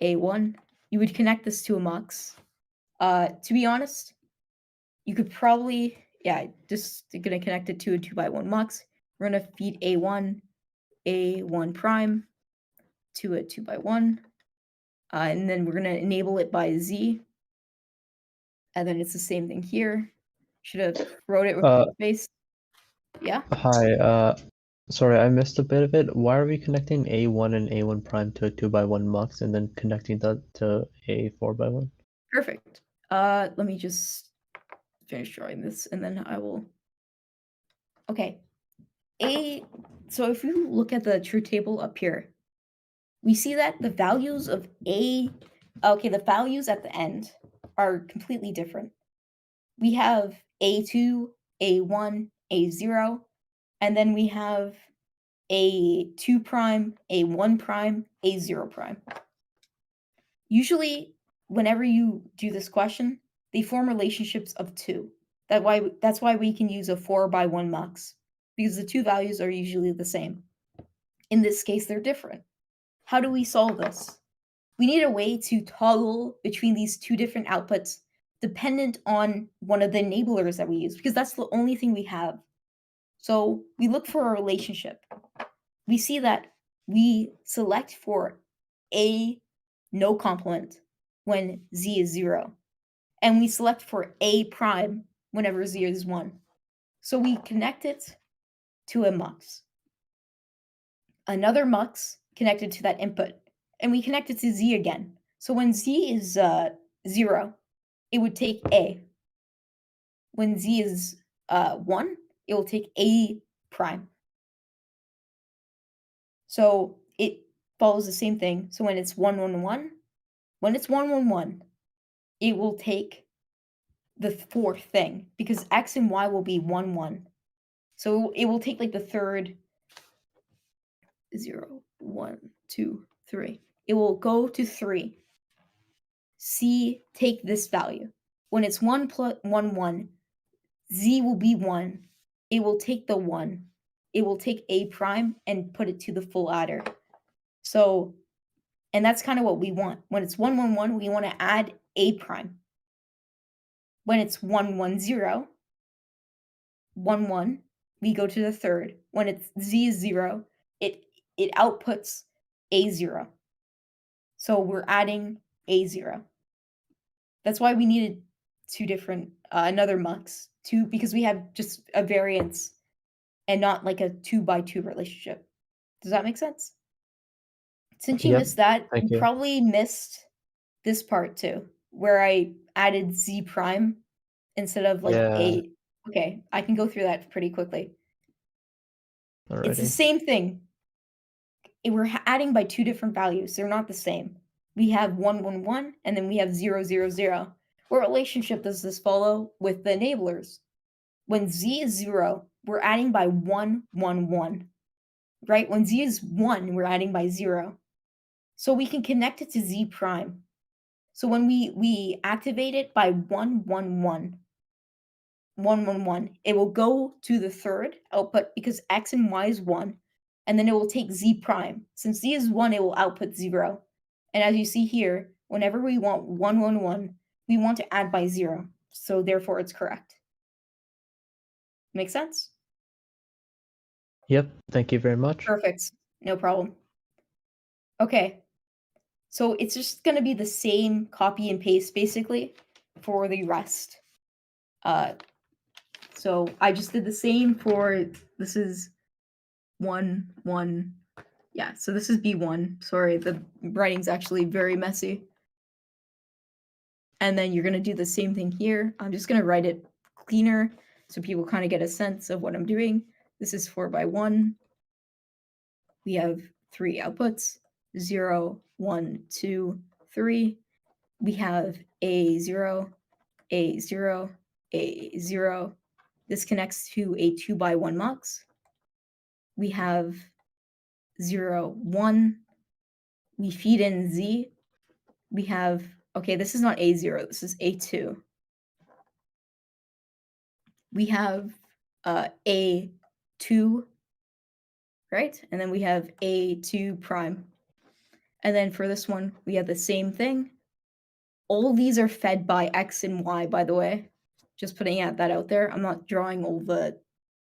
S1: A1. You would connect this to a mux. To be honest, you could probably, yeah, just gonna connect it to a 2x1 mux. We're gonna feed A1, A1 prime to a 2x1. And then we're gonna enable it by Z. And then it's the same thing here. Should have wrote it with space. Yeah.
S4: Hi, sorry, I missed a bit of it. Why are we connecting A1 and A1 prime to a 2x1 mux and then connecting that to a 4x1?
S1: Perfect. Let me just finish drawing this and then I will. Okay. So if you look at the truth table up here, we see that the values of the values at the end are completely different. We have A2, A1, A0, and then we have A2 prime, A1 prime, A0 prime. Usually, whenever you do this question, they form relationships of 2. That's why we can use a 4x1 mux, because the two values are usually the same. In this case, they're different. How do we solve this? We need a way to toggle between these two different outputs dependent on one of the enablers that we use, because that's the only thing we have. So we look for a relationship. We see that we select for A no complement when z is 0, and we select for A prime whenever z is 1. So we connect it to a mux. Another mux connected to that input, and we connect it to z again. So when z is 0, it would take A. When z is 1, it will take A prime. So it follows the same thing. So when it's 1, 1, 1, when it's 1, 1, 1, it will take the fourth thing because x and y will be 1, 1. So it will take like the third 0, 1, 2, 3. It will go to 3. C, take this value. When it's 1 plus 1, 1, z will be 1. It will take the 1. It will take A prime and put it to the full adder. So, and that's kind of what we want. When it's 1, 1, 1, we want to add A prime. When it's 1, 1, 0, 1, 1, we go to the third. When it's z is 0, it outputs A0. So we're adding A0. That's why we needed two different, another mux, because we have just a variance and not like a 2x2 relationship. Does that make sense? Since you missed that, you probably missed this part too, where I added z prime instead of like A. Okay, I can go through that pretty quickly. Alrighty. It's the same thing. We're adding by two different values. They're not the same. We have 1, 1, 1, and then we have 0, 0, 0. What relationship does this follow with the enablers? When z is 0, we're adding by 1, 1, 1. Right? When z is 1, we're adding by 0. So we can connect it to z prime. So when we activate it by 1, 1, 1, 1, 1, 1, it will go to the third output because x and y is 1, and then it will take z prime. Since z is 1, it will output 0. And as you see here, whenever we want 1, 1, 1, we want to add by 0. So therefore, it's correct. Make sense?
S4: Yep, thank you very much.
S1: Perfect. No problem. Okay. So it's just going to be the same copy and paste, basically, for the rest. So I just did the same for, this is 1, 1. Yeah, so this is B1. Sorry, the writing's actually very messy. And then you're going to do the same thing here. I'm just going to write it cleaner so people kind of get a sense of what I'm doing. This is 4 by 1. We have 3 outputs, 0, 1, 2, 3. We have A0, A0, A0. This connects to a 2 by 1 mux. We have 0, 1. We feed in Z. We have, okay, this is not A0, this is A2. We have A2, right? And then we have A2 prime. And then for this one, we have the same thing. All these are fed by X and Y, by the way. Just putting that out there. I'm not drawing all the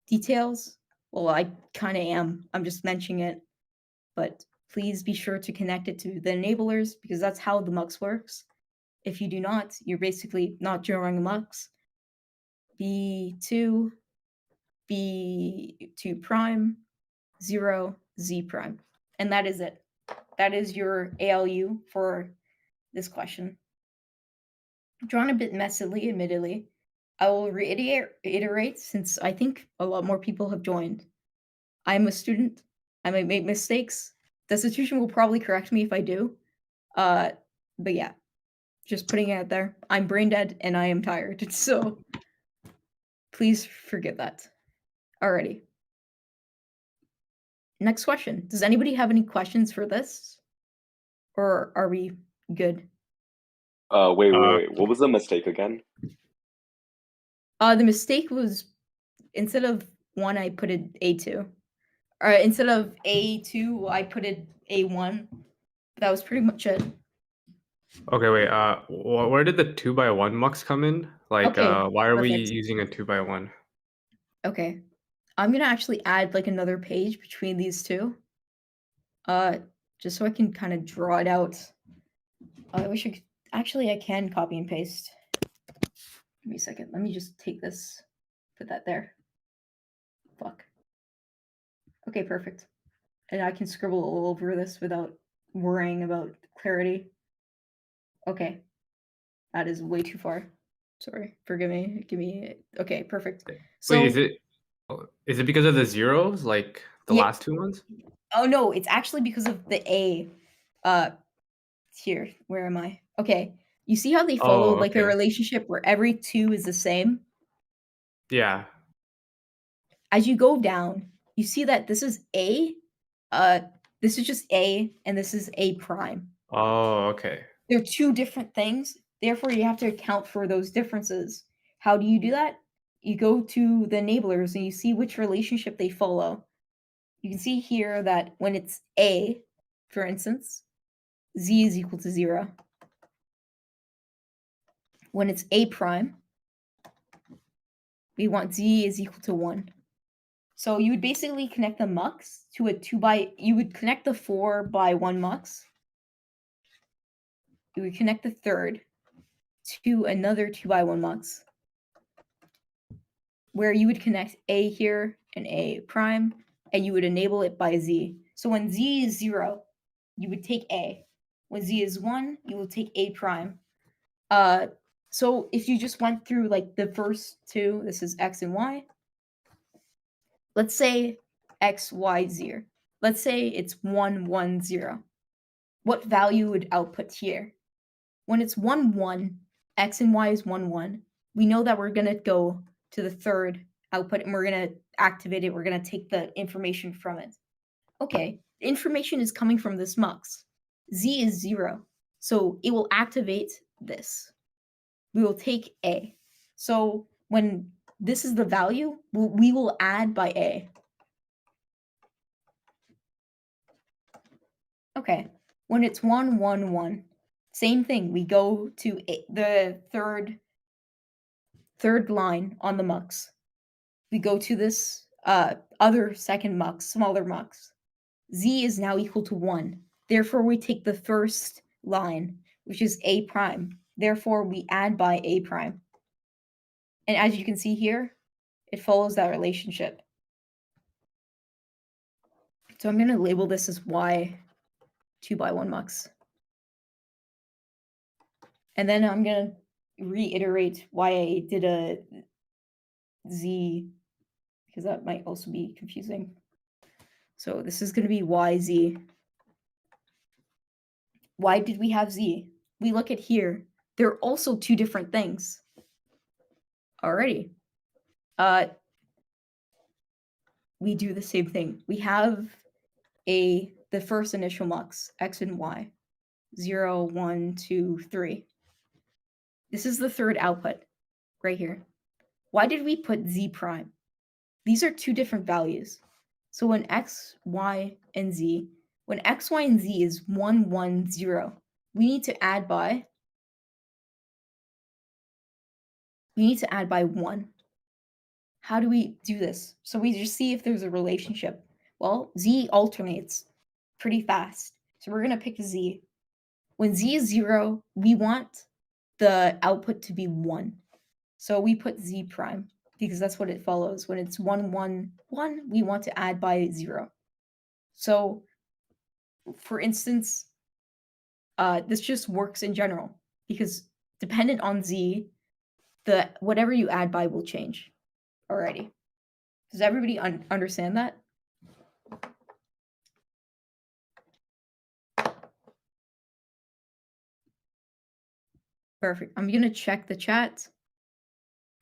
S1: details. Well, I kind of am. I'm just mentioning it. But please be sure to connect it to the enablers because that's how the mux works. If you do not, you're basically not drawing a mux. B2, B2 prime, 0, Z prime. And that is it. That is your ALU for this question. Drawn a bit messily, admittedly. I will reiterate since I think a lot more people have joined. I'm a student. I might make mistakes. The institution will probably correct me if I do. But yeah, just putting it out there. I'm brain dead and I am tired. So please forget that. Alrighty. Next question. Does anybody have any questions for this? Or are we good?
S5: Wait. What was the mistake again?
S1: The mistake was instead of 1, I put it A2. Or instead of A2, I put it A1. That was pretty much it.
S6: Okay, wait. Where did the 2 by 1 mux come in? Like,
S1: Okay,
S6: why are we
S1: perfect.
S6: using a 2 by 1?
S1: Okay. I'm gonna actually add like another page between these two. Just so I can kind of draw it out. I wish I could actually I can copy and paste. Give me a second. Let me just take this, put that there. Fuck. Okay, perfect. And I can scribble all over this without worrying about clarity. Okay. That is way too far. Sorry. Forgive me. Give me okay, perfect. So
S6: Wait, is it because of the zeros, like the
S1: Yeah.
S6: last two ones?
S1: Oh no, it's actually because of the A. Here, where am I? Okay. You see how they follow like a
S6: okay.
S1: relationship where every 2 is the same?
S6: Yeah.
S1: As you go down, you see that this is A, this is just A, and this is A prime.
S6: Oh, okay.
S1: They're 2 different things. Therefore, you have to account for those differences. How do you do that? You go to the enablers and you see which relationship they follow. You can see here that when it's A, for instance, Z is equal to 0. When it's A prime, we want Z is equal to 1. So you would basically connect the mux to a 2 by, you would connect the 4 by 1 mux. You would connect the third to another 2 by 1 mux, where you would connect A here and A prime, and you would enable it by Z. So when Z is 0, you would take A. When Z is 1, you will take A prime. So if you just went through like the first 2, this is X and Y. Let's say X, Y, 0. Let's say it's 1, 1, 0. What value would output here? When it's 1, 1, X and Y is 1, 1. We know that we're going to go to the third output and we're going to activate it. We're going to take the information from it. Okay, the information is coming from this mux. Z is 0. So it will activate this. We will take A. So when this is the value, we will add by A. Okay. When it's 1, 1, 1, same thing. We go to the third line on the mux. We go to this other second mux, smaller mux. Z is now equal to 1. Therefore, we take the first line, which is A prime. Therefore, we add by A prime. And as you can see here, it follows that relationship. So I'm going to label this as Y 2 by 1 mux. And then I'm going to reiterate why I did a Z, because that might also be confusing. So this is going to be YZ. Why did we have Z? We look at here. They're also two different things. Alrighty. We do the same thing. We have the first initial mux, X and Y. 0, 1, 2, 3. This is the third output right here. Why did we put Z prime? These are two different values. So when X, Y, and Z, when X, Y, and Z is 1, 1, 0, we need to add by 1. How do we do this? So we just see if there's a relationship. Well, Z alternates pretty fast. So we're going to pick Z. When Z is 0, we want the output to be 1. So we put Z prime because that's what it follows. When it's 1, 1, 1, we want to add by 0. So, for instance, this just works in general because dependent on Z, whatever you add by will change. Alrighty. Does everybody understand that? Perfect. I'm going to check the chat.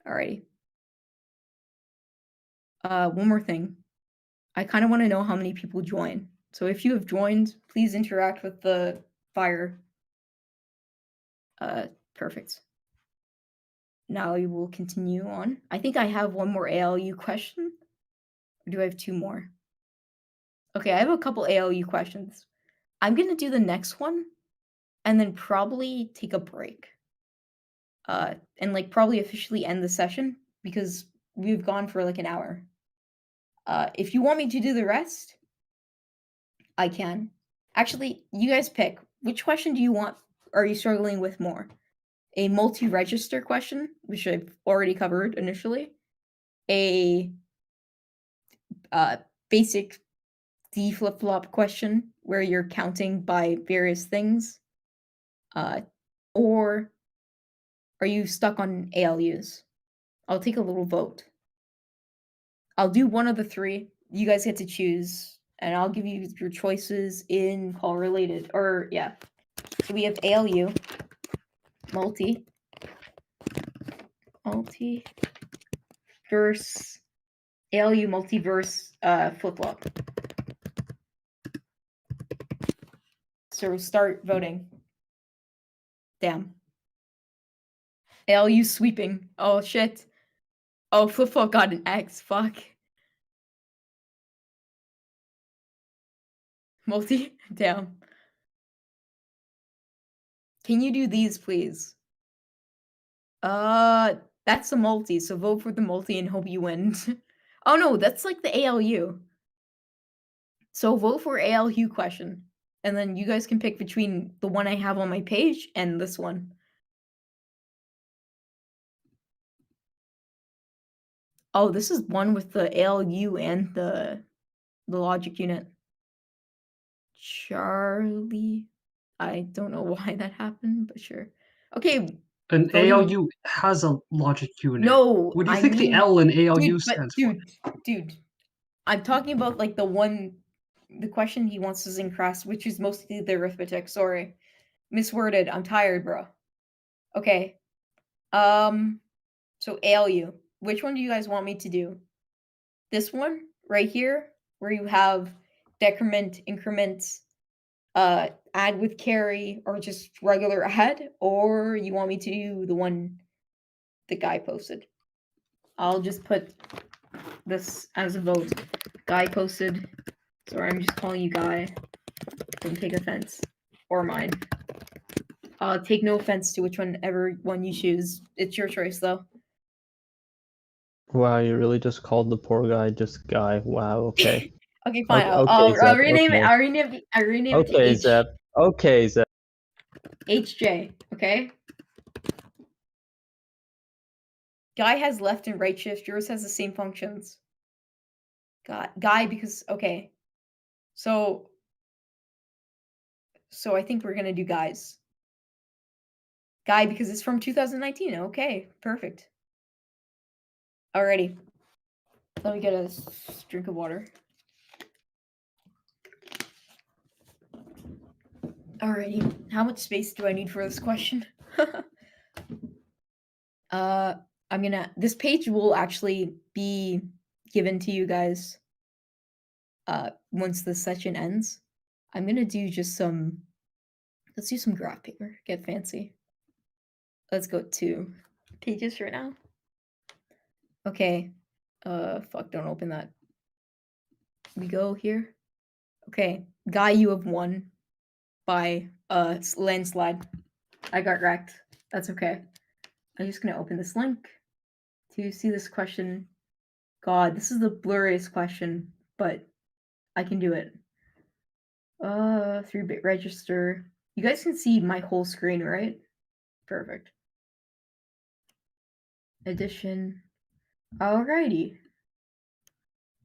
S1: Alrighty. One more thing. I kind of want to know how many people join. So if you have joined, please interact with the fire. Perfect. Now we will continue on. I think I have one more ALU question. Or do I have two more? Okay, I have a couple ALU questions. I'm going to do the next one and then probably take a break. And like probably officially end the session because we've gone for like an hour. If you want me to do the rest, I can. Actually, you guys pick. Which question do you want? Are you struggling with more? A multi-register question, which I've already covered initially. A basic D flip-flop question where you're counting by various things. Or are you stuck on ALUs? I'll take a little vote. I'll do one of the three. You guys get to choose, and I'll give you your choices in call related. Or, yeah. So we have ALU, multiverse, ALU multiverse flip-flop. So start voting. Damn. ALU sweeping. Oh, shit. Oh, flip-flop got an X. Fuck. Damn. Can you do these, please? That's a multi, so vote for the multi and hope you win. Oh no, that's like the ALU. So vote for ALU question. And then you guys can pick between the one I have on my page and this one. Oh, this is one with the ALU and the logic unit. Charlie. I don't know why that happened, but sure. Okay.
S2: An
S1: voting-
S2: ALU has a logic unit.
S1: No.
S2: What do you think the L in ALU stands for?
S1: Dude. I'm talking about like the question he wants is in class, which is mostly the arithmetic. Sorry. Misworded. I'm tired, bro. Okay. So ALU. Which one do you guys want me to do? This one right here, where you have decrement, increments, add with carry or just regular add, or you want me to do the one the guy posted? I'll just put this as a vote. Guy posted. Sorry, I'm just calling you Guy. Don't take offense. Or mine. Take no offense to whichever one you choose. It's your choice, though.
S4: Wow, you really just called the poor guy just Guy. Wow, okay.
S1: Okay, fine.
S4: Okay,
S1: I'll
S4: Zep,
S1: rename it.
S4: okay.
S1: I'll rename it to
S4: Okay, Zep. Okay, Zep.
S1: HJ. Okay. Guy has left and right shift. Yours has the same functions. Guy because okay. So I think we're gonna do guys. Guy because it's from 2019. Okay, perfect. Alrighty. Let me get a drink of water. Alrighty. How much space do I need for this question? This page will actually be given to you guys once the session ends. I'm gonna do just let's do some graph paper, get fancy. Let's go 2 pages right now. Okay. Fuck, don't open that. We go here. Okay. Guy, you have won by landslide. I got wrecked. That's okay. I'm just gonna open this link to see this question. God, this is the blurriest question, but I can do it. 3-bit register. You guys can see my whole screen, right? Perfect. Addition. Alrighty.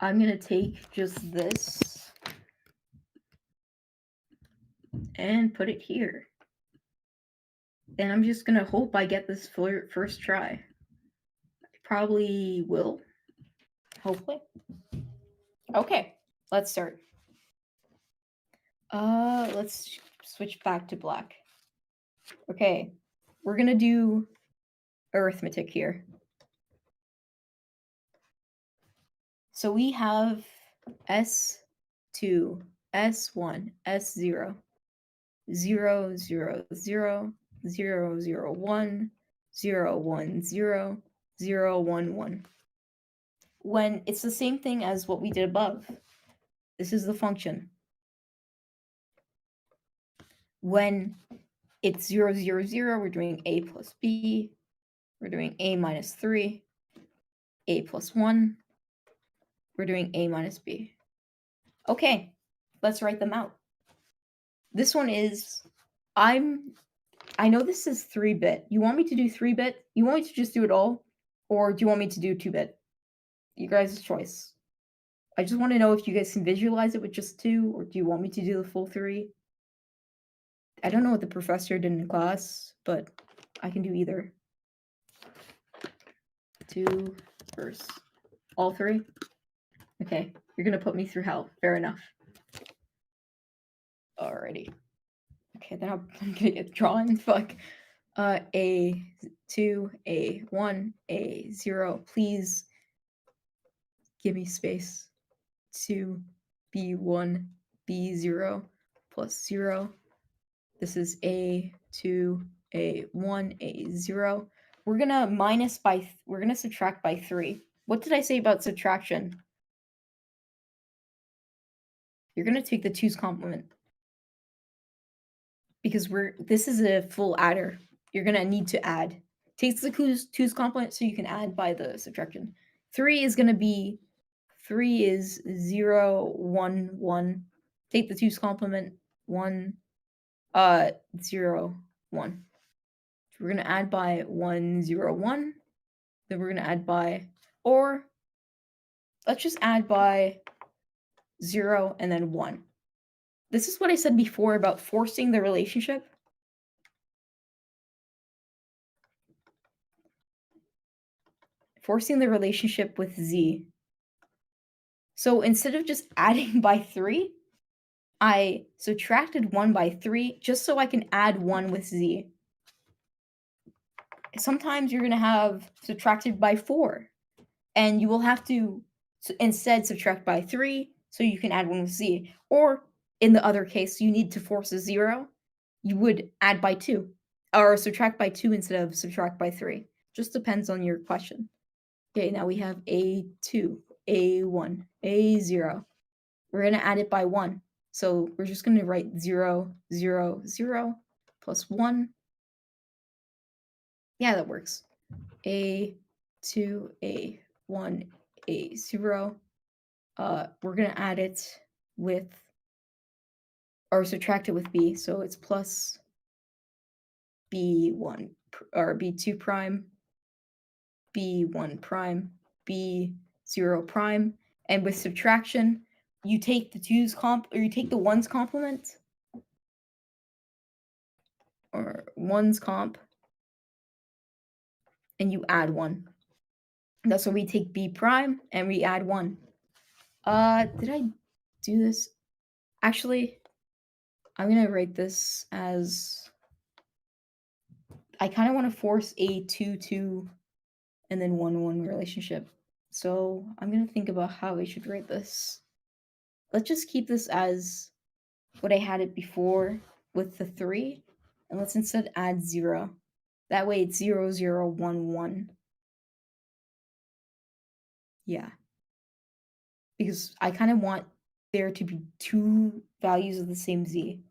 S1: I'm gonna take just this and put it here. And I'm just gonna hope I get this first try. I probably will. Hopefully. Okay, let's start. Let's switch back to black. Okay, we're gonna do arithmetic here. So we have S2, S1, S0, 0, 0, 0, 0, 0, 1, 0, 1, 0, 0, 1, 1. When it's the same thing as what we did above. This is the function. When it's 0, 0, 0, we're doing a plus b. We're doing a minus 3, a plus 1. We're doing a minus b. Okay, let's write them out. This one is, I know this is 3-bit. You want me to do 3-bit? You want me to just do it all? Or do you want me to do 2-bit? You guys' choice. I just want to know if you guys can visualize it with just 2, or do you want me to do the full 3? I don't know what the professor did in class, but I can do either. 2 first. All 3? Okay, you're gonna put me through hell. Fair enough. Alrighty. Okay, then I'm gonna get drawn. Fuck. A2, A1, A0. Please give me space. 2, B1, B0 plus 0. This is A2, A1, A0. We're gonna subtract by 3. What did I say about subtraction? You're gonna take the 2's complement. Because this is a full adder. You're gonna need to add. Take the 2's complement so you can add by the subtraction. 3 is 0, 1, 1. Take the 2's complement. 1, 0, 1. So we're gonna add by 1, 0, 1. Then we're gonna add by, or let's just add by 0 and then 1. This is what I said before about forcing the relationship. Forcing the relationship with z. So instead of just adding by 3, I subtracted 1 by 3 just so I can add 1 with z. Sometimes you're going to have subtracted by 4, and you will have to instead subtract by 3 so you can add 1 with z. Or in the other case, you need to force a 0, you would add by 2 or subtract by 2 instead of subtract by 3. Just depends on your question. Okay, now we have A2, A1, A0. We're going to add it by 1. So we're just going to write 0, 0, 0 plus 1. Yeah, that works. A2, A1, A0. We're going to add it with, or subtract it with B. So it's plus B1 or B2 prime, B1 prime, B0 prime. And with subtraction, you take the 2's comp, or you take the 1's complement, or 1's comp, and you add 1. That's why we take B prime and we add 1. Did I do this? Actually, I'm gonna write this as, I kind of want to force a 2-2 and then 1-1 relationship. So I'm gonna think about how I should write this. Let's just keep this as what I had it before with the 3, and let's instead add 0. That way it's 0, 0, 1, 1. Yeah. Because I kind of want there to be 2 values of the same z.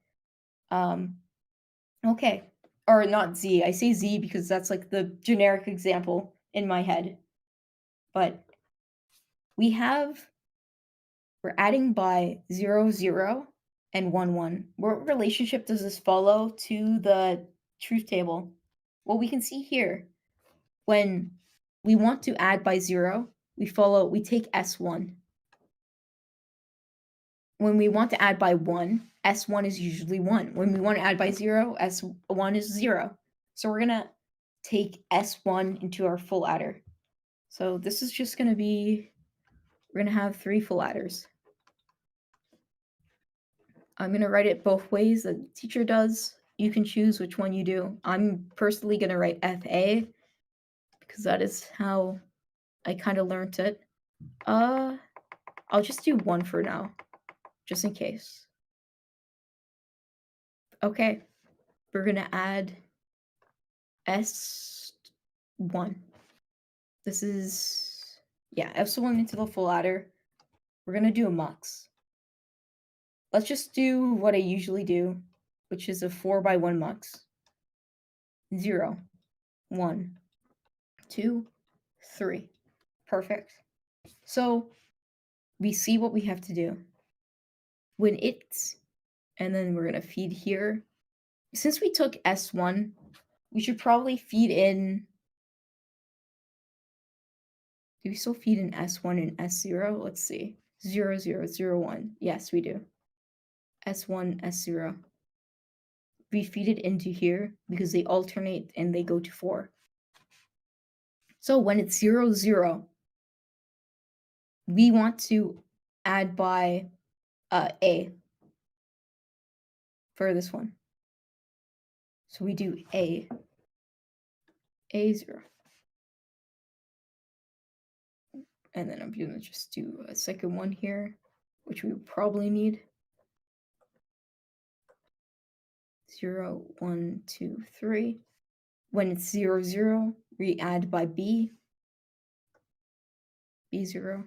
S1: Okay. Or not z. I say z because that's like the generic example in my head. But we're adding by 0, 0 and 1, 1. What relationship does this follow to the truth table? Well, we can see here, when we want to add by 0, we take S1. When we want to add by 1, S1 is usually 1. When we want to add by 0, S1 is 0. So we're going to take S1 into our full adder. So this is just going to be, we're going to have 3 full adders. I'm going to write it both ways the teacher does. You can choose which one you do. I'm personally going to write FA because that is how I kind of learned it. I'll just do 1 for now, just in case. Okay, we're going to add S1. This is, yeah, S1 into the full adder. We're going to do a mux. Let's just do what I usually do, which is a 4x1 mux. 0, 1, 2, 3. Perfect. So we see what we have to do. When it's, and then we're going to feed here. Since we took S1, we should probably feed in. Do we still feed in S1 and S0? Let's see. 0, 0, 0, 1. Yes, we do. S1, S0. We feed it into here because they alternate and they go to 4. So when it's 0, 0, we want to add by A for this one. So we do A0. And then I'm going to just do a second one here, which we would probably need. 0, 1, 2, 3. When it's 0, 0, we add by B. B0.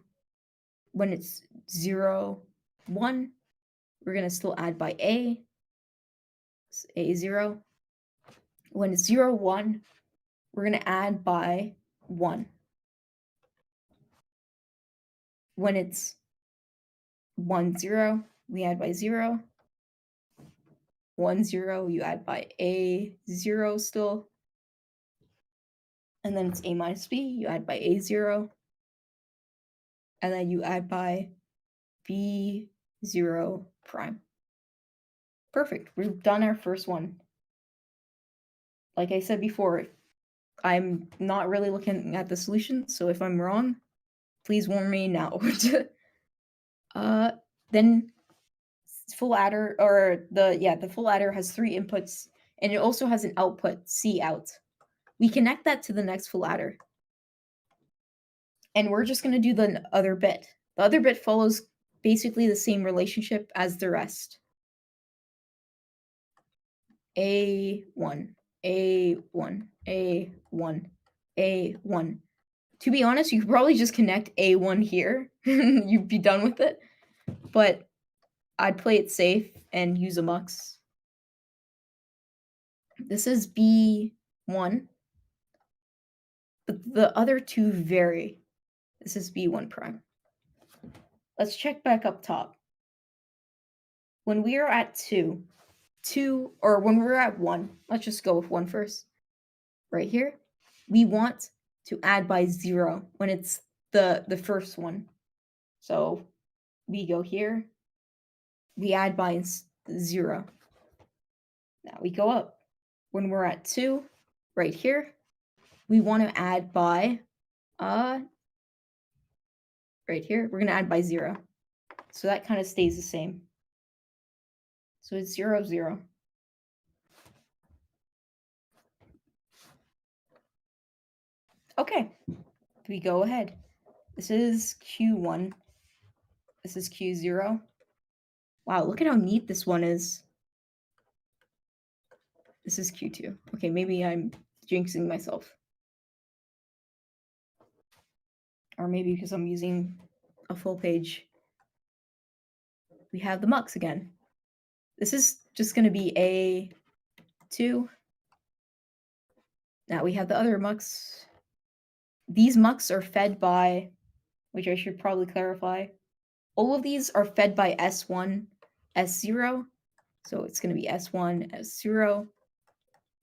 S1: When it's 0, 1, we're going to still add by A. It's A0. When it's 0, 1, we're going to add by 1. When it's 1, 0, we add by 0. 1, 0, you add by A0 still. And then it's A minus B, you add by A0. And then you add by B0 prime. Perfect. We've done our first one. Like I said before, I'm not really looking at the solution, so if I'm wrong, please warn me now. Then full adder, or the full adder has 3 inputs, and it also has an output, C out. We connect that to the next full adder. And we're just going to do the other bit. The other bit follows basically the same relationship as the rest. A1, A1, A1, A1. To be honest, you could probably just connect A1 here. You'd be done with it. But I'd play it safe and use a mux. This is B1. But the other two vary. This is B1 prime. Let's check back up top. When we are at 2, or when we're at 1, let's just go with 1 first. Right here, we want to add by 0 when it's the first one. So we go here, we add by 0. Now we go up. When we're at 2, right here, we want to add by, right here, we're going to add by 0. So that kind of stays the same. So it's 0, 0. Okay, we go ahead. This is Q1. This is Q0. Wow, look at how neat this one is. This is Q2. Okay, maybe I'm jinxing myself. Or maybe because I'm using a full page. We have the mux again. This is just going to be A2. Now we have the other mux. These mux are fed by, which I should probably clarify. All of these are fed by S1, S0. So it's going to be S1, S0,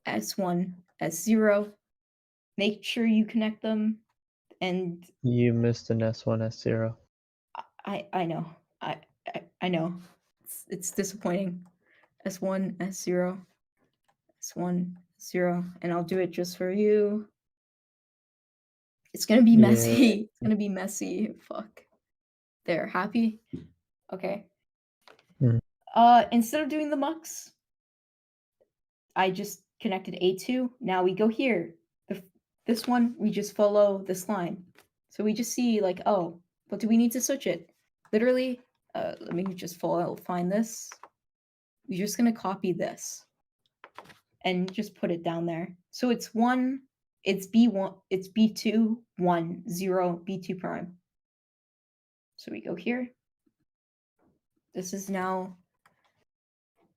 S1: S1, S0. Make sure you connect them. And
S4: You missed an S1, S0.
S1: I know. I know. It's disappointing. S1, S0, S1, 0, and I'll do it just for you. It's gonna be messy.
S4: Yeah.
S1: It's gonna be messy. Fuck. There, happy? Okay.
S4: Mhm.
S1: Instead of doing the mux, I just connected A2. Now we go here. This one, we just follow this line. So we just see like, oh, but do we need to switch it? Literally, let me just find this. We're just gonna copy this and just put it down there. So it's 1, it's B1, it's B2, 1, 0, B2 prime. So we go here. This is now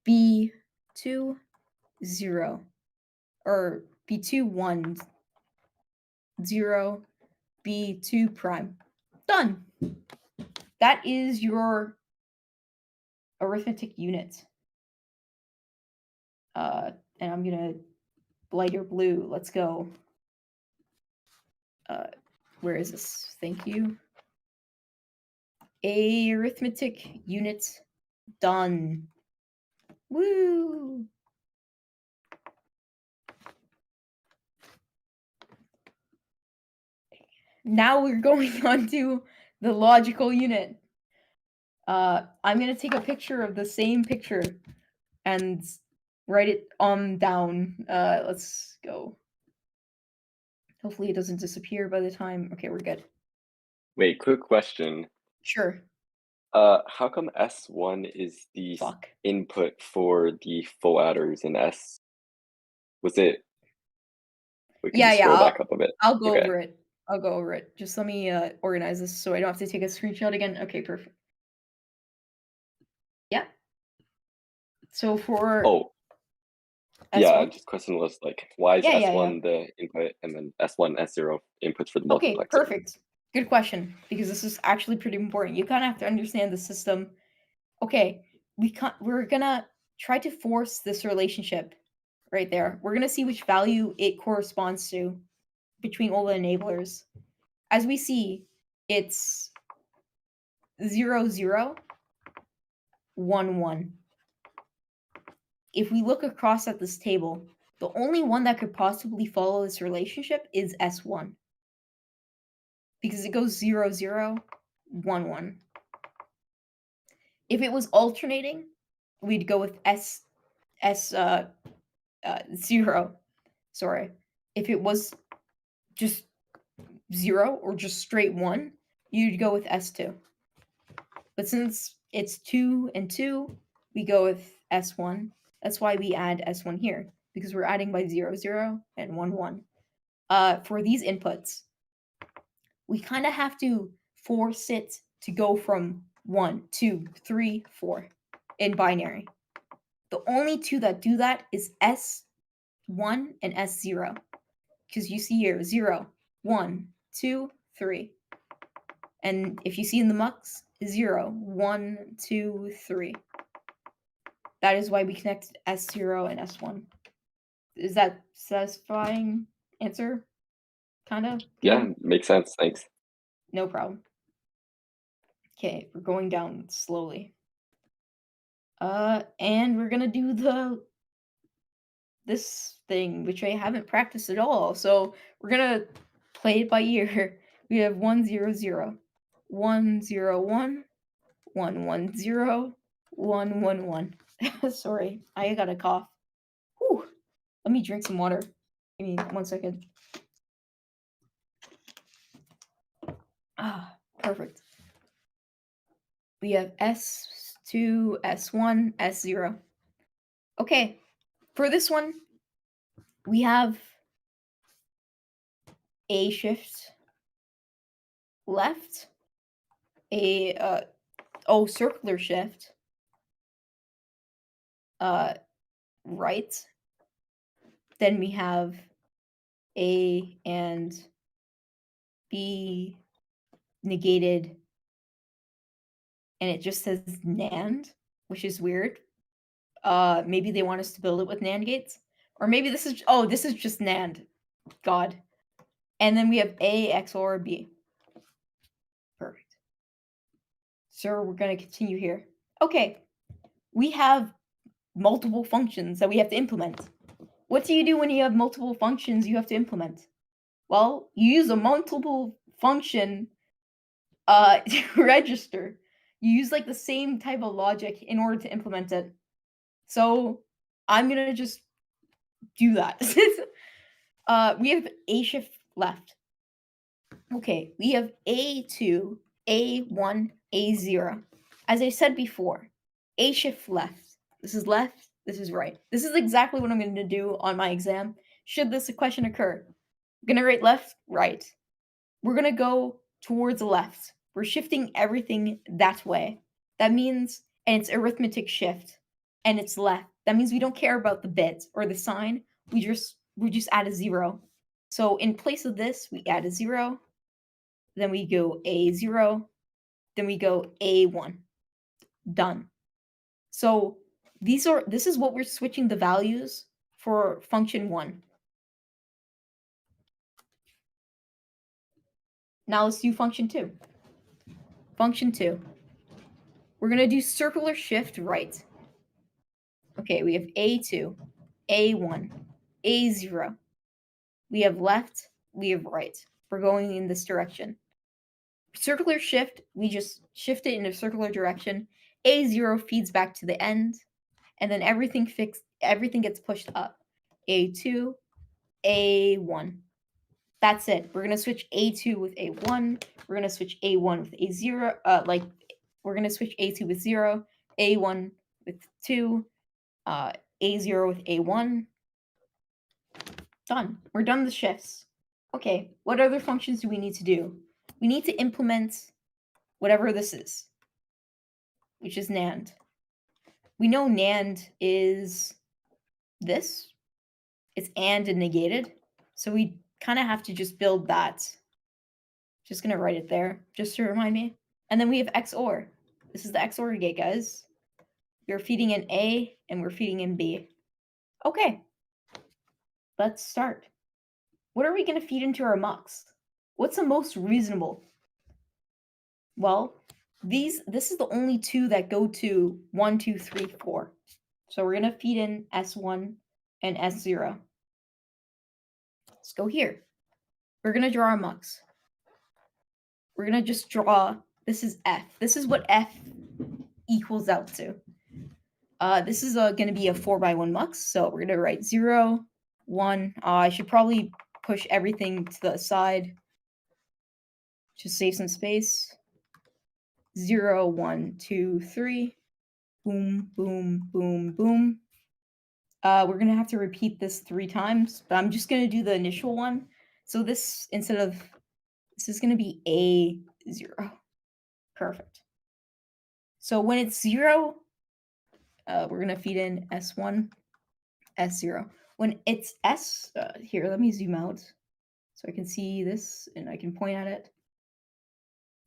S1: B2, 0, or B2, 1, 0, B2 prime. Done. That is your arithmetic unit. And I'm gonna lighter blue. Let's go. Where is this? Thank you. Arithmetic unit done. Woo! Now we're going on to the logical unit. I'm gonna take a picture of the same picture and write it down. Let's go. Hopefully it doesn't disappear by the time. Okay, we're good.
S5: Wait, quick question.
S1: Sure.
S5: How come S1 is the
S1: Fuck.
S5: input for the full adders in S? Was it? We can just scroll back up a bit.
S1: I'll go
S5: Okay.
S1: over it. I'll go over it. Just let me organize this so I don't have to take a screenshot again. Okay, perfect. Yeah. So for
S5: Oh.
S1: S1,
S5: yeah, just question was like, why is
S1: Yeah,
S5: S1 the input and then S1, S0 inputs for the
S1: Okay,
S5: multiplexer?
S1: perfect. Good question, because this is actually pretty important. You kind of have to understand the system. Okay, we're gonna try to force this relationship right there. We're gonna see which value it corresponds to between all the enablers. As we see, it's 0, 0, 1, 1. If we look across at this table, the only one that could possibly follow this relationship is S1. Because it goes 0, 0, 1, 1. If it was alternating, we'd go with S0. Sorry. If it was just 0 or just straight 1, you'd go with S2. But since it's 2 and 2, we go with S1. That's why we add S1 here, because we're adding by 0, 0, and 1, 1. For these inputs, we kind of have to force it to go from 1, 2, 3, 4 in binary. The only two that do that is S1 and S0. Because you see here 0, 1, 2, 3. And if you see in the mux, 0, 1, 2, 3. That is why we connect S0 and S1. Is that satisfying answer? Kind of?
S5: Yeah, makes sense. Thanks.
S1: No problem. Okay, we're going down slowly. And we're gonna do this thing, which I haven't practiced at all. So we're gonna play it by ear. We have 1, 0, 0, 1, 0, 1, 1, 1, 0, 1, 1, 1. Sorry, I got a cough. Whew. Let me drink some water. Give me 1 second. Ah, perfect. We have S2, S1, S0. Okay, for this one, we have a shift left, a circular shift right. Then we have A and B negated, and it just says NAND, which is weird. Maybe they want us to build it with NAND gates, or maybe this is just NAND. God. And then we have A XOR B. Perfect. So we're going to continue here. Okay. We have multiple functions that we have to implement. What do you do when you have multiple functions you have to implement? Well, you use a multiple function register. You use like the same type of logic in order to implement it. So I'm going to just do that. We have A shift left. Okay, we have A2, A1, A0. As I said before, A shift left. This is left, this is right. This is exactly what I'm going to do on my exam. Should this question occur, I'm going to write left, right. We're going to go towards the left. We're shifting everything that way. That means, and it's arithmetic shift, and it's left. That means we don't care about the bit or the sign. We just add a 0. So in place of this, we add a 0. Then we go A0. Then we go A1. Done. So this is what we're switching the values for function 1. Now let's do function 2. Function 2. We're going to do circular shift right. Okay, we have A2, A1, A0. We have left, we have right. We're going in this direction. Circular shift, we just shift it in a circular direction. A0 feeds back to the end, and then everything gets pushed up. A2, A1. That's it. We're gonna switch A2 with A1. We're gonna switch A1 with A0. We're gonna switch A2 with 0, A1 with 2, A0 with A1. Done. We're done with shifts. Okay, what other functions do we need to do? We need to implement whatever this is, which is NAND. We know NAND is this. It's AND and negated. So we kind of have to just build that. Just going to write it there, just to remind me. And then we have XOR. This is the XOR gate, guys. We're feeding in A and we're feeding in B. Okay. Let's start. What are we going to feed into our mux? What's the most reasonable? Well, this is the only two that go to 1, 2, 3, 4. So we're going to feed in S1 and S0. Let's go here. We're going to draw our mux. We're going to just draw, this is F. This is what F equals out to. This is going to be a 4x1 mux. So we're going to write 0, 1. I should probably push everything to the side. Just save some space. 0, 1, 2, 3. Boom, boom, boom, boom. we're going to have to repeat this 3 times, but I'm just going to do the initial one. So this, this is going to be A0. Perfect. So when it's 0, we're going to feed in S1, S0. When it's S, here, let me zoom out so I can see this and I can point at it.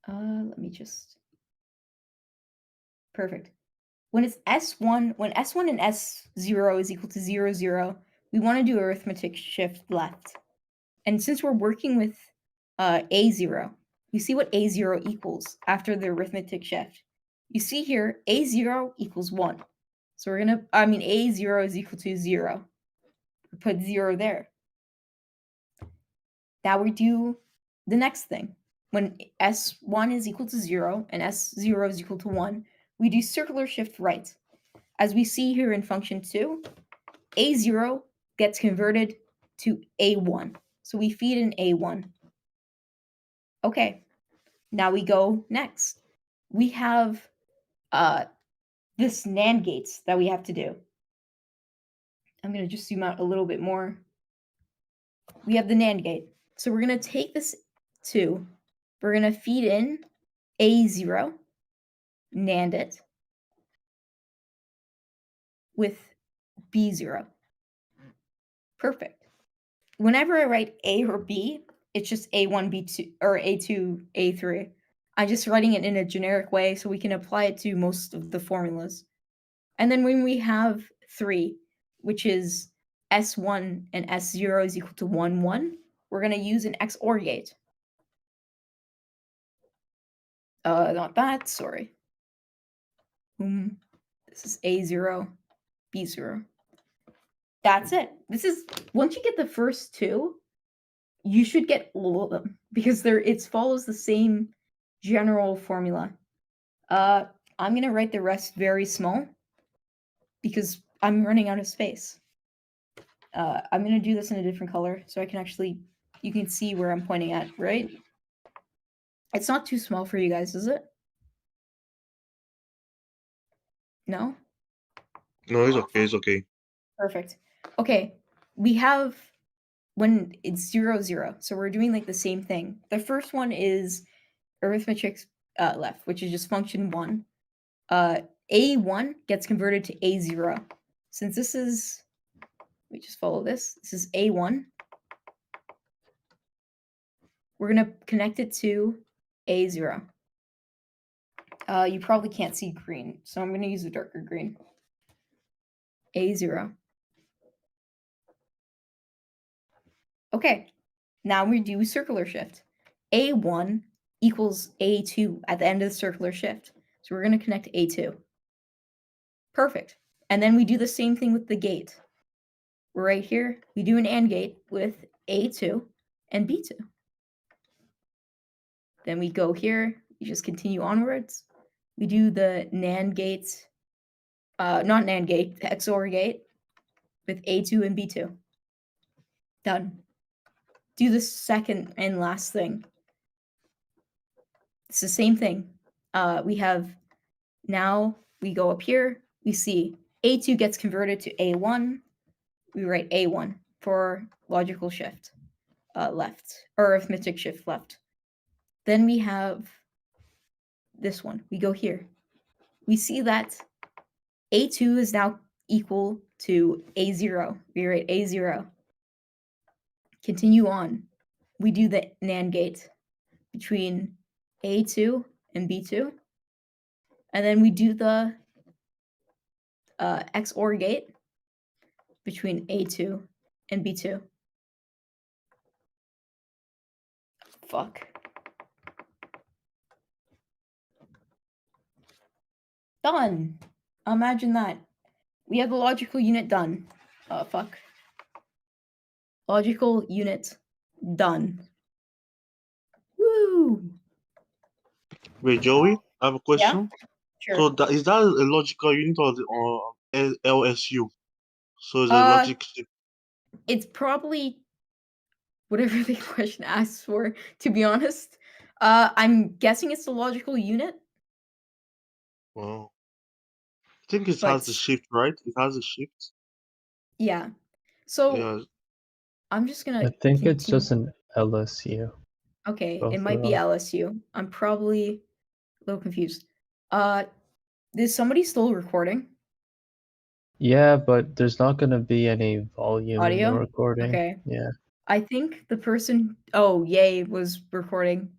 S1: Let me just... Perfect. When it's S1, when S1 and S0 is equal to 0, 0, we want to do arithmetic shift left. And since we're working with A0, you see what A0 equals after the arithmetic shift. You see here, A0 equals 1. So we're going to, A0 is equal to 0. We put 0 there. Now we do the next thing. When S1 is equal to 0 and S0 is equal to 1, we do circular shift right. As we see here in function 2, A0 gets converted to A1. So we feed in A1. Okay, now we go next. We have this NAND gates that we have to do. I'm going to just zoom out a little bit more. We have the NAND gate. So we're going to take this 2. We're going to feed in A0, NAND it, with B0. Perfect. Whenever I write A or B, it's just A1, B2, or A2, A3. I'm just writing it in a generic way so we can apply it to most of the formulas. And then when we have 3, which is S1 and S0 is equal to 1, 1, we're going to use an XOR gate. Not that, sorry. This is A0, B0. That's it. This is, once you get the first 2, you should get all of them because it follows the same general formula. I'm going to write the rest very small because I'm running out of space. I'm going to do this in a different color so I can actually, you can see where I'm pointing at, right? It's not too small for you guys, is it? No?
S7: No, it's okay. It's okay.
S1: Perfect. Okay, we have when it's 0, 0. So we're doing like the same thing. The first one is arithmetic left, which is just function 1. A1 gets converted to A0. Since this is, let me just follow this. This is A1. We're going to connect it to A0. You probably can't see green, so I'm going to use a darker green. A0. Okay, now we do circular shift. A1 equals A2 at the end of the circular shift. So we're going to connect A2. Perfect. And then we do the same thing with the gate. Right here, we do an AND gate with A2 and B2. Then we go here, we just continue onwards. We do the NAND gate, not NAND gate, the XOR gate with A2 and B2. Done. Do the second and last thing. It's the same thing. We have, now we go up here, we see A2 gets converted to A1. We write A1 for logical shift left, or arithmetic shift left. Then we have this one. We go here. We see that A2 is now equal to A0. We write A0. Continue on. We do the NAND gate between A2 and B2. And then we do the XOR gate between A2 and B2. Fuck. Done. Imagine that. We have the logical unit done. Fuck. Logical unit done. Woo!
S7: Wait, Joey, I have a question.
S1: Sure.
S7: So is that a logical unit or LSU? So is a logic shift.
S1: It's probably whatever the question asks for, to be honest. I'm guessing it's the logical unit.
S7: Wow. I think it
S1: But-
S7: has the shift, right? It has a shift.
S1: Yeah. So
S7: Yeah.
S1: I'm just gonna
S4: I think it's
S1: continue.
S4: just an LSU.
S1: Okay,
S4: both
S1: it
S4: of
S1: might be
S4: them.
S1: LSU. I'm probably a little confused. Is somebody still recording
S4: Yeah, but there's not gonna be any volume in the
S1: audio?
S4: recording.
S1: Okay.
S4: Yeah.
S1: I think the person. Oh, yay! Was recording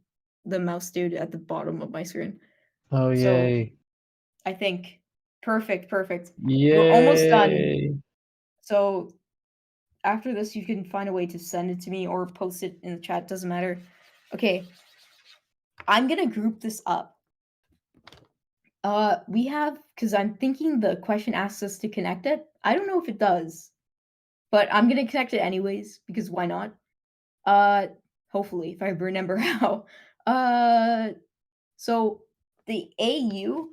S1: the mouse dude at the bottom of my screen.
S4: Oh
S1: So
S4: yay.
S1: I think perfect.
S4: Yay.
S1: We're almost done. So after this, you can find a way to send it to me or post it in the chat. Doesn't matter. Okay. I'm gonna group this up. We have, because I'm thinking the question asks us to connect it. I don't know if it does, but I'm gonna connect it anyways because why not? Hopefully, if I remember how. So the AU,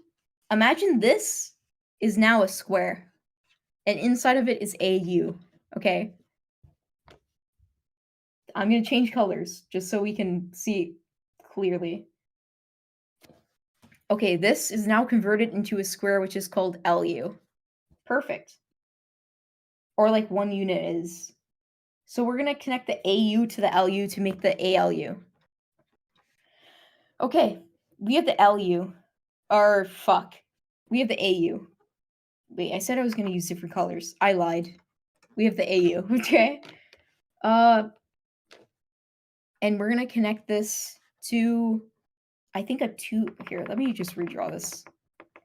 S1: imagine this is now a square, and inside of it is AU. Okay. I'm gonna change colors just so we can see clearly. Okay, this is now converted into a square, which is called LU. Perfect. Or like 1 unit is. So we're going to connect the AU to the LU to make the ALU. Okay, we have the LU. Or fuck. We have the AU. Wait, I said I was going to use different colors. I lied. We have the AU, okay? And we're going to connect this to, I think a 2. Here, let me just redraw this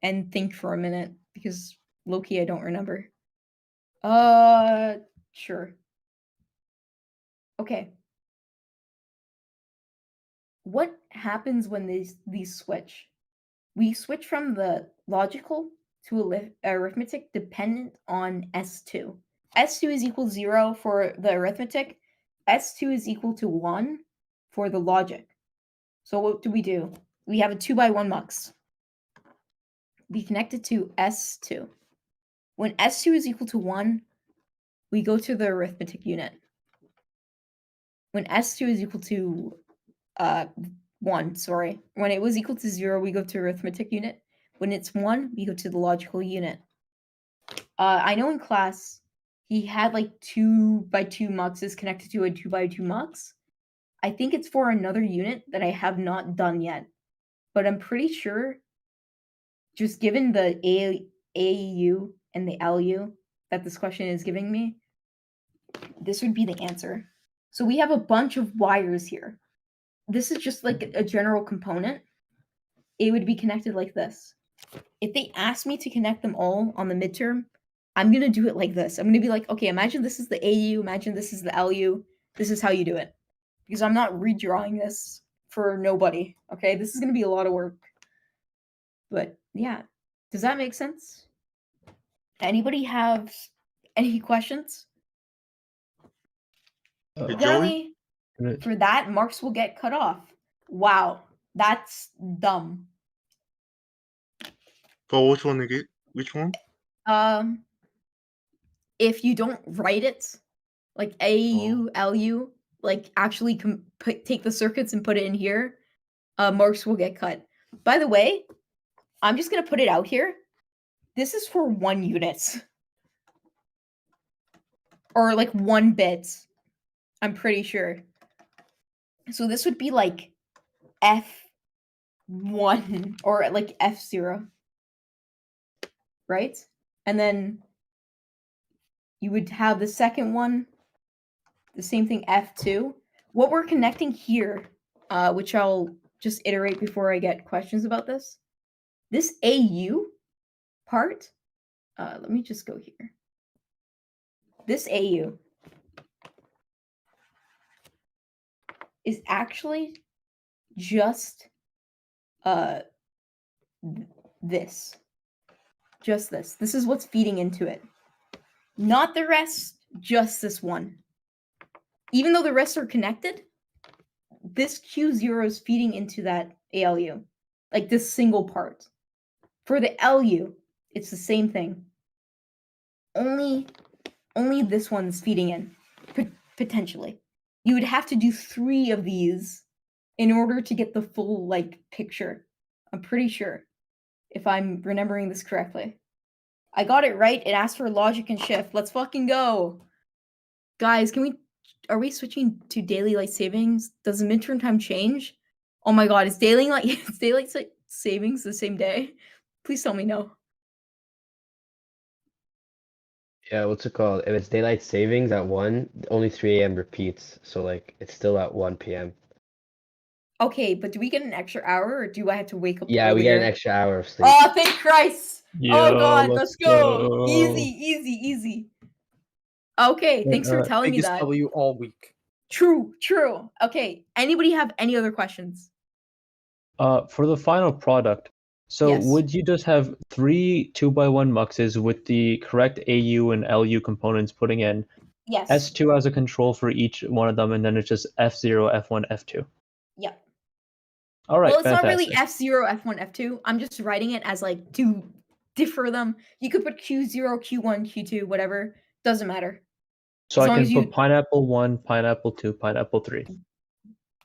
S1: and think for a minute because low-key I don't remember. Sure. Okay. What happens when these switch? We switch from the logical to arithmetic dependent on S2. S2 is equal to 0 for the arithmetic. S2 is equal to 1 for the logic. So what do? We have a 2 by 1 mux. We connect it to S2. When S2 is equal to 1, we go to the arithmetic unit. When S2 is equal to 1, sorry. When it was equal to 0, we go to arithmetic unit. When it's 1, we go to the logical unit. I know in class, he had like 2 by 2 muxes connected to a 2 by 2 mux. I think it's for another unit that I have not done yet. But I'm pretty sure, just given the AU and the LU that this question is giving me, this would be the answer. So we have a bunch of wires here. This is just like a general component. It would be connected like this. If they ask me to connect them all on the midterm, I'm going to do it like this. I'm going to be like, okay, imagine this is the AU, imagine this is the LU. This is how you do it. Because I'm not redrawing this for nobody, okay? This is going to be a lot of work. But yeah, does that make sense? Anybody have any questions?
S7: Hey, Joey?
S1: Apparently, for that, marks will get cut off. Wow, that's dumb.
S7: For which one again? Which one?
S1: If you don't write it, like AU, LU, like actually take the circuits and put it in here, marks will get cut. By the way, I'm just gonna put it out here. This is for 1 unit. Or like 1 bit. I'm pretty sure. So this would be like F1 or like F0. Right? And then you would have the second one, the same thing, F2. What we're connecting here, which I'll just iterate before I get questions about this. This AU part, let me just go here. This AU is actually just this. Just this. This is what's feeding into it. Not the rest, just this one. Even though the rest are connected, this Q0 is feeding into that ALU. Like this single part. For the LU, it's the same thing. Only this one's feeding in, potentially. You would have to do 3 of these in order to get the full, like, picture. I'm pretty sure, if I'm remembering this correctly. I got it right. It asked for logic and shift. Let's fucking go. Guys, are we switching to daily light savings? Does the midterm time change? Oh my god, is daylight savings the same day? Please tell me no.
S8: Yeah, what's it called? If it's daylight savings at 1, only 3 a.m. repeats. So like it's still at 1 p.m.
S1: Okay, but do we get an extra hour or do I have to wake up
S8: Yeah, we get an
S1: earlier?
S8: extra hour of sleep.
S1: Oh, thank Christ! Oh god, let's
S4: let's
S1: go!
S4: go.
S1: Easy. Okay, thanks for telling me
S9: Biggest
S1: that.
S9: W all week.
S1: True. Okay, anybody have any other questions?
S4: For the final product, so
S1: Yes.
S4: would you just have 3 2x1 muxes with the correct AU and LU components putting in
S1: Yes.
S4: S2 as a control for each one of them, and then it's just F0, F1, F2?
S1: Yep.
S4: All right,
S1: Well, it's
S4: fantastic.
S1: not really F0, F1, F2. I'm just writing it as like to differ them. You could put Q0, Q1, Q2, whatever. Doesn't matter.
S4: So
S1: as
S4: I
S1: long
S4: can
S1: as
S4: put
S1: you-
S4: pineapple 1, pineapple 2, pineapple 3.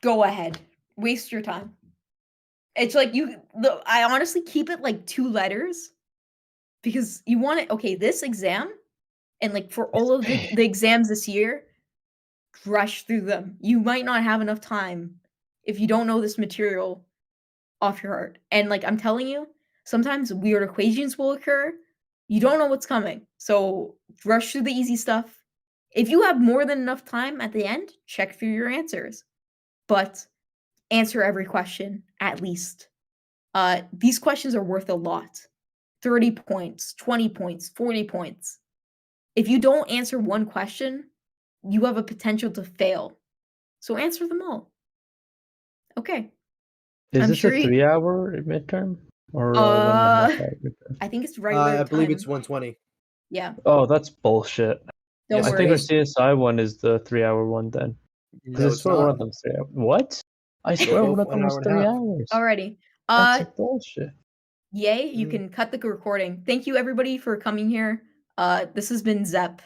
S1: Go ahead. Waste your time. It's like I honestly keep it like 2 letters because you want it. Okay, this exam and like for all of the exams this year, rush through them. You might not have enough time if you don't know this material off your heart. And like I'm telling you, sometimes weird equations will occur. You don't know what's coming. So rush through the easy stuff. If you have more than enough time at the end, check through your answers. But answer every question at least. These questions are worth a lot. 30 points, 20 points, 40 points. If you don't answer one question, you have a potential to fail. So answer them all. Okay.
S4: Is
S1: I'm
S4: this
S1: sure
S4: a
S1: you-
S4: 3-hour midterm? Or a 1.5 hour midterm?
S1: I think it's regular
S9: I believe
S1: time.
S9: it's 120.
S1: Yeah.
S4: Oh, that's bullshit.
S1: Don't
S4: I
S1: worry.
S4: think our CSI one is the 3-hour one then. Because
S9: No,
S4: I
S9: it's
S4: swear one
S9: not.
S4: of them's 3 hours. What? I
S9: They're
S4: swear
S9: both
S4: one of
S9: 1
S4: them was
S9: hour and a
S4: 3
S9: half.
S4: hours.
S1: Alrighty.
S4: That's bullshit.
S1: Yay, you
S9: Mm.
S1: can cut the recording. Thank you everybody for coming here. This has been Zep.